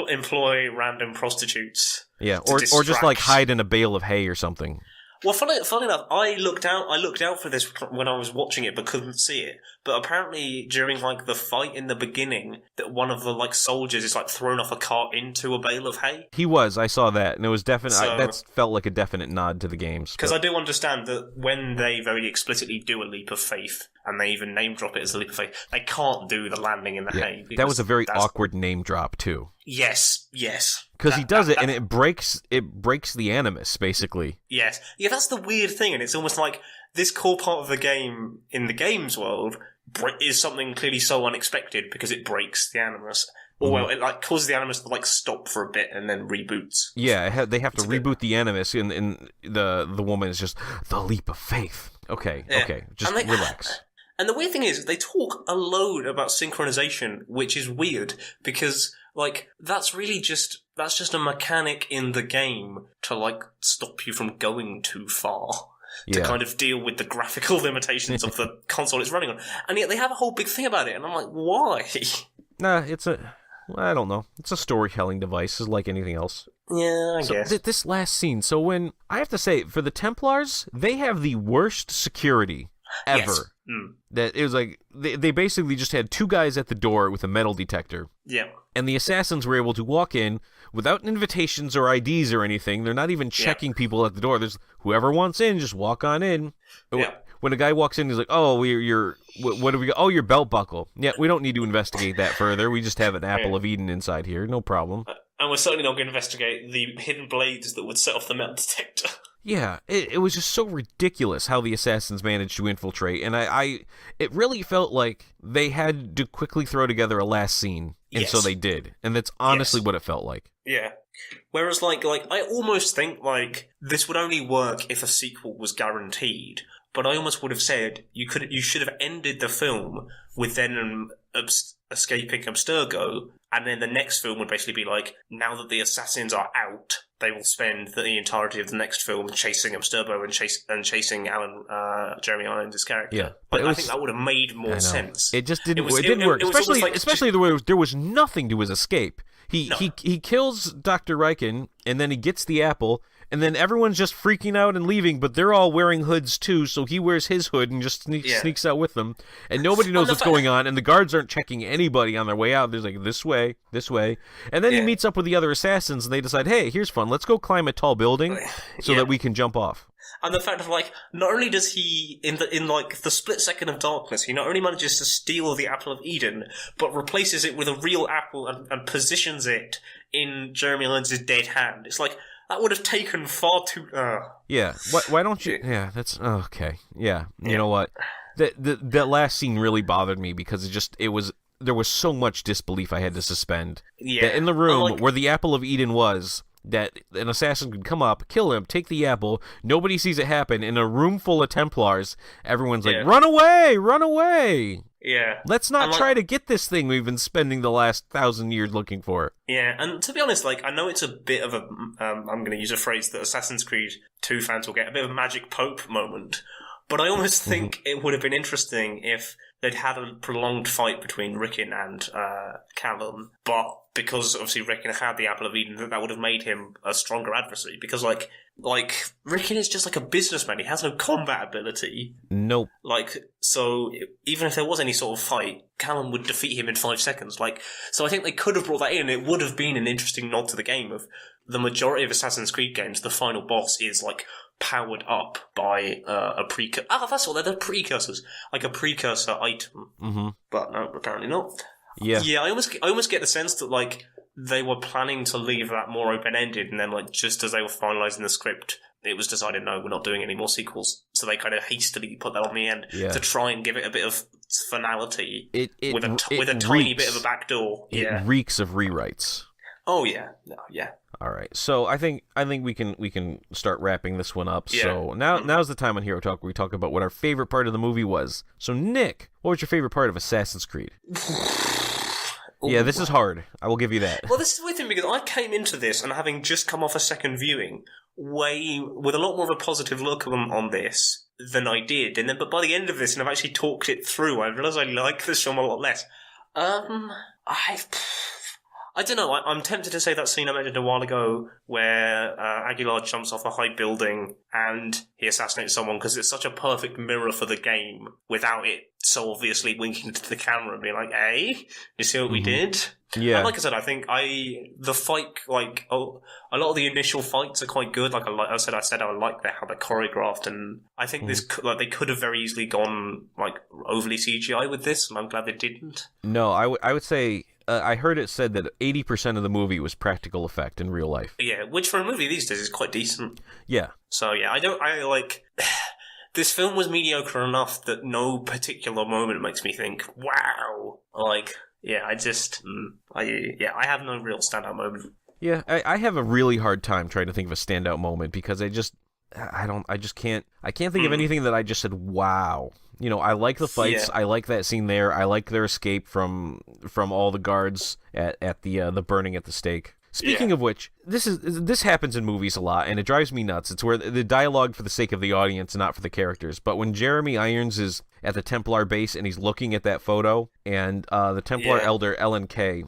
employ random prostitutes. Yeah, or just like hide in a bale of hay or something. Well, funny enough, I looked out for this when I was watching it, but couldn't see it. But apparently, during like the fight in the beginning, that one of the like soldiers is like thrown off a cart into a bale of hay. He was. I saw that, and it was definite. So, that felt like a definite nod to the games. Because I do understand that when they very explicitly do a leap of faith, and they even name drop it as a leap of faith, they can't do the landing in the hay. That was a very awkward name drop too. Yes. Because he does it, and it breaks the animus, basically. Yes. Yeah, that's the weird thing, and it's almost like this core part of the game, in the games world, is something clearly so unexpected because it breaks the animus. Or, well, it like causes the animus to like stop for a bit and then reboots. Yeah, they have to reboot the animus, and the woman is just, the leap of faith. Okay, just relax. And the weird thing is, they talk a load about synchronization, which is weird, because, like, that's just a mechanic in the game to, like, stop you from going too far. To kind of deal with the graphical limitations of the console it's running on. And yet they have a whole big thing about it, and I'm like, why? Nah, I don't know. It's a storytelling device, like anything else. Yeah, I guess. This last scene, so when, I have to say, for the Templars, they have the worst security ever. Yes. That it was like, they basically just had two guys at the door with a metal detector. Yeah. And the assassins were able to walk in without invitations or IDs or anything. They're not even checking people at the door. There's whoever wants in, just walk on in. Yeah. When a guy walks in, he's like, "Oh, what do we got? Oh, your belt buckle. Yeah, we don't need to investigate that further. We just have an apple of Eden inside here. No problem." And we're certainly not going to investigate the hidden blades that would set off the metal detector. Yeah, it was just so ridiculous how the assassins managed to infiltrate, and it really felt like they had to quickly throw together a last scene, and so they did, and that's honestly what it felt like. Yeah. Whereas, like I almost think, like, this would only work if a sequel was guaranteed, but I almost would have said you should have ended the film with them escaping Abstergo, and then the next film would basically be like, now that the assassins are out, they will spend the entirety of the next film chasing Abstergo and chasing Jeremy Irons' character. Yeah, but I think that would have made more sense. It just didn't. It didn't work, especially there was nothing to his escape. He kills Dr. Riken, and then he gets the apple, and then everyone's just freaking out and leaving, but they're all wearing hoods too, so he wears his hood and just sneaks out with them, and nobody knows what's going on, and the guards aren't checking anybody on their way out. There's like, this way, and then he meets up with the other assassins, and they decide, hey, here's fun, let's go climb a tall building so that we can jump off. And the fact of, like, not only does he, in the split second of darkness, he not only manages to steal the Apple of Eden, but replaces it with a real apple and positions it in Jeremy Irons' dead hand. It's like, that would have taken far too... Yeah, why don't you... Yeah, that's... Okay, yeah. You know what? That last scene really bothered me because there was so much disbelief I had to suspend. Yeah. That in the room where the Apple of Eden was... that an assassin could come up, kill him, take the apple, nobody sees it happen, in a room full of Templars, everyone's like, run away! Yeah. Let's not try to get this thing we've been spending the last 1,000 years looking for. Yeah, and to be honest, like, I know it's a bit of a, I'm going to use a phrase that Assassin's Creed 2 fans will get, a bit of a Magic Pope moment, but I almost think it would have been interesting if they'd had a prolonged fight between Rickon and Callum, but because obviously Rickon had the Apple of Eden, that would have made him a stronger adversary. Because like Rickon is just like a businessman; he has no combat ability. Nope. Like, so even if there was any sort of fight, Callum would defeat him in 5 seconds. Like, so I think they could have brought that in. It would have been an interesting nod to the game of the majority of Assassin's Creed games. The final boss is like powered up by a precursor. That's what they're precursors, like a precursor item. Mm-hmm. But no, apparently not. Yeah, I almost get the sense that like they were planning to leave that more open ended, and then like just as they were finalising the script, it was decided no, we're not doing any more sequels. So they kind of hastily put that on the end to try and give it a bit of finality with a tiny bit of a backdoor. It reeks of rewrites. Oh yeah, yeah. All right, so I think we can start wrapping this one up. Yeah. So now's the time on Hero Talk where we talk about what our favorite part of the movie was. So Nick, what was your favorite part of Assassin's Creed? Yeah, this is hard. I will give you that. Well, this is the weird thing because I came into this and having just come off a second viewing, with a lot more of a positive look on this than I did, but by the end of this, and I've actually talked it through, I realised I like this film a lot less. I don't know. I'm tempted to say that scene I mentioned a while ago where Aguilar jumps off a high building and he assassinates someone because it's such a perfect mirror for the game without it so obviously winking to the camera and being like, hey, you see what we did? Yeah. And like I said, I think the fight, a lot of the initial fights are quite good. Like I said I like how they're choreographed, and I think they could have very easily gone overly CGI with this, and I'm glad they didn't. No, I would say I heard it said that 80% of the movie was practical effect in real life. Yeah, which for a movie these days is quite decent. Yeah. So yeah, this film was mediocre enough that no particular moment makes me think, wow. Yeah, I have no real standout moment. Yeah, I have a really hard time trying to think of a standout moment because I can't think of anything that I just said, wow. I like the fights. Yeah. I like that scene there. I like their escape from all the guards at the burning at the stake. Speaking of which, this happens in movies a lot, and it drives me nuts. It's where the dialogue for the sake of the audience, not for the characters. But when Jeremy Irons is at the Templar base and he's looking at that photo, and the Templar elder Ellen Kay,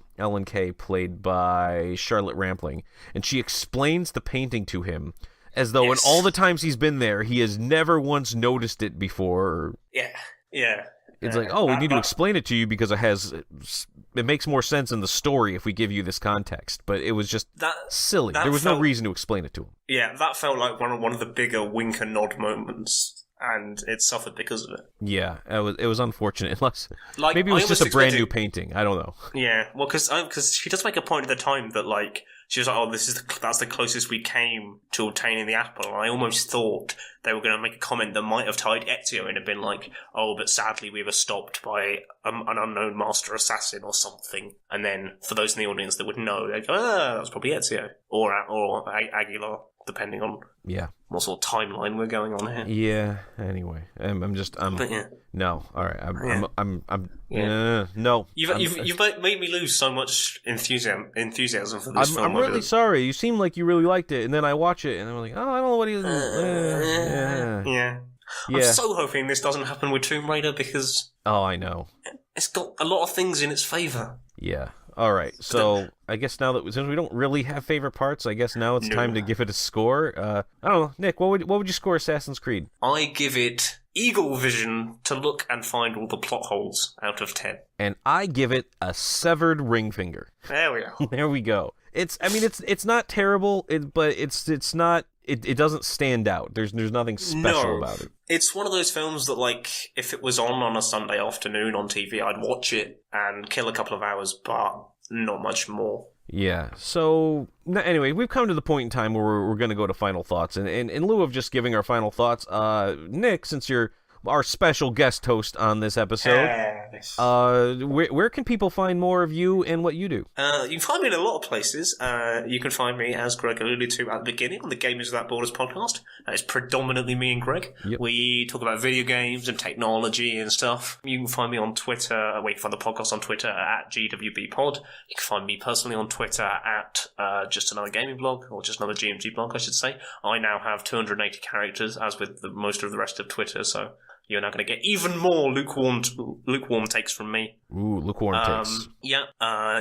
played by Charlotte Rampling, and she explains the painting to him as though in all the times he's been there, he has never once noticed it before. Yeah. It's we need to explain it to you because it makes more sense in the story if we give you this context. But it was just silly. There was no reason to explain it to him. Yeah, that felt like one of the bigger wink and nod moments, and it suffered because of it. Yeah, it was unfortunate. Unless maybe it was just a brand new painting. I don't know. Yeah, well, because she does make a point at the time that she was like, "Oh, that's the closest we came to obtaining the apple." And I almost thought they were going to make a comment that might have tied Ezio in and been like, "Oh, but sadly we were stopped by an unknown master assassin or something." And then for those in the audience that would know, they'd go, "Ah, that was probably Ezio or Aguilar." Depending on what sort of timeline we're going on here. Yeah. Anyway, no. All right. No. You've made me lose so much enthusiasm for this film. I'm really sorry. You seem like you really liked it, and then I watch it, and I'm like, oh, I don't know what he's. Yeah. I'm so hoping this doesn't happen with Tomb Raider because. Oh, I know. It's got a lot of things in its favor. Yeah. All right, so I guess now that since we don't really have favorite parts, I guess now it's time to give it a score. I don't know, Nick. What would you score Assassin's Creed? I give it eagle vision to look and find all the plot holes out of 10. And I give it a severed ring finger. There we go. There we go. It's not terrible, but it's not. It doesn't stand out. There's nothing special about it. It's one of those films that, if it was on a Sunday afternoon on TV, I'd watch it and kill a couple of hours, but not much more. Yeah, so anyway, we've come to the point in time where we're going to go to final thoughts. And in lieu of just giving our final thoughts, Nick, since you're our special guest host on this episode, where can people find more of you and what you do? You can find me in a lot of places. You can find me, as Greg alluded to at the beginning, on the Gamers Without Borders podcast. It's predominantly me and Greg. Yep. We talk about video games and technology and stuff. You can find me on Twitter. You can find the podcast on Twitter at GWBpod. You can find me personally on Twitter at Just Another Gaming Blog, or Just Another GMG Blog, I should say. I now have 280 characters, as with most of the rest of Twitter, so you're now going to get even more lukewarm takes from me. Ooh, lukewarm takes. Yeah.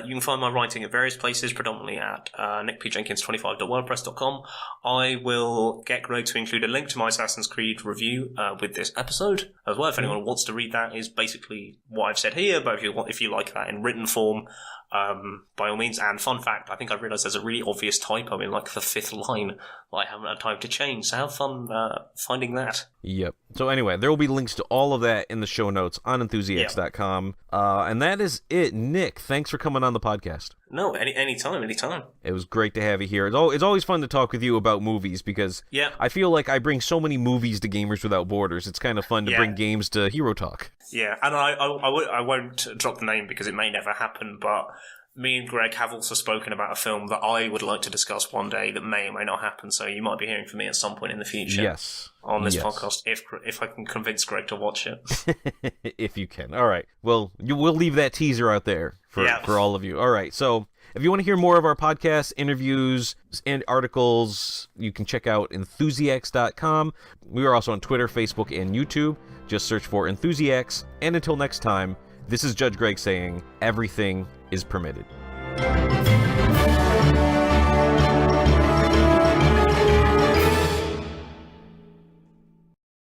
You can find my writing at various places, predominantly at nickpjenkins25.wordpress.com. I will get Greg to include a link to my Assassin's Creed review with this episode as well. If anyone wants to read that, is basically what I've said here, but if you like that in written form, by all means. And fun fact, I think I realised there's a really obvious typo in the 5th line that I haven't had time to change, so have fun finding that. Yep. So anyway, there will be links to all of that in the show notes on Enthusiacs.com. And that is it. Nick, thanks for coming on the podcast. No, anytime. It was great to have you here. It's always fun to talk with you about movies because I feel like I bring so many movies to Gamers Without Borders. It's kind of fun to bring games to Hero Talk. Yeah, and I won't drop the name because it may never happen, but me and Greg have also spoken about a film that I would like to discuss one day that may or may not happen, so you might be hearing from me at some point in the future. Yes. On this podcast, if I can convince Greg to watch it. If you can. All right. Well, we'll leave that teaser out there for all of you. All right. So if you want to hear more of our podcasts, interviews, and articles, you can check out Enthusiacs.com. We are also on Twitter, Facebook, and YouTube. Just search for Enthusiacs. And until next time, this is Judge Greg saying, everything is permitted. Bye.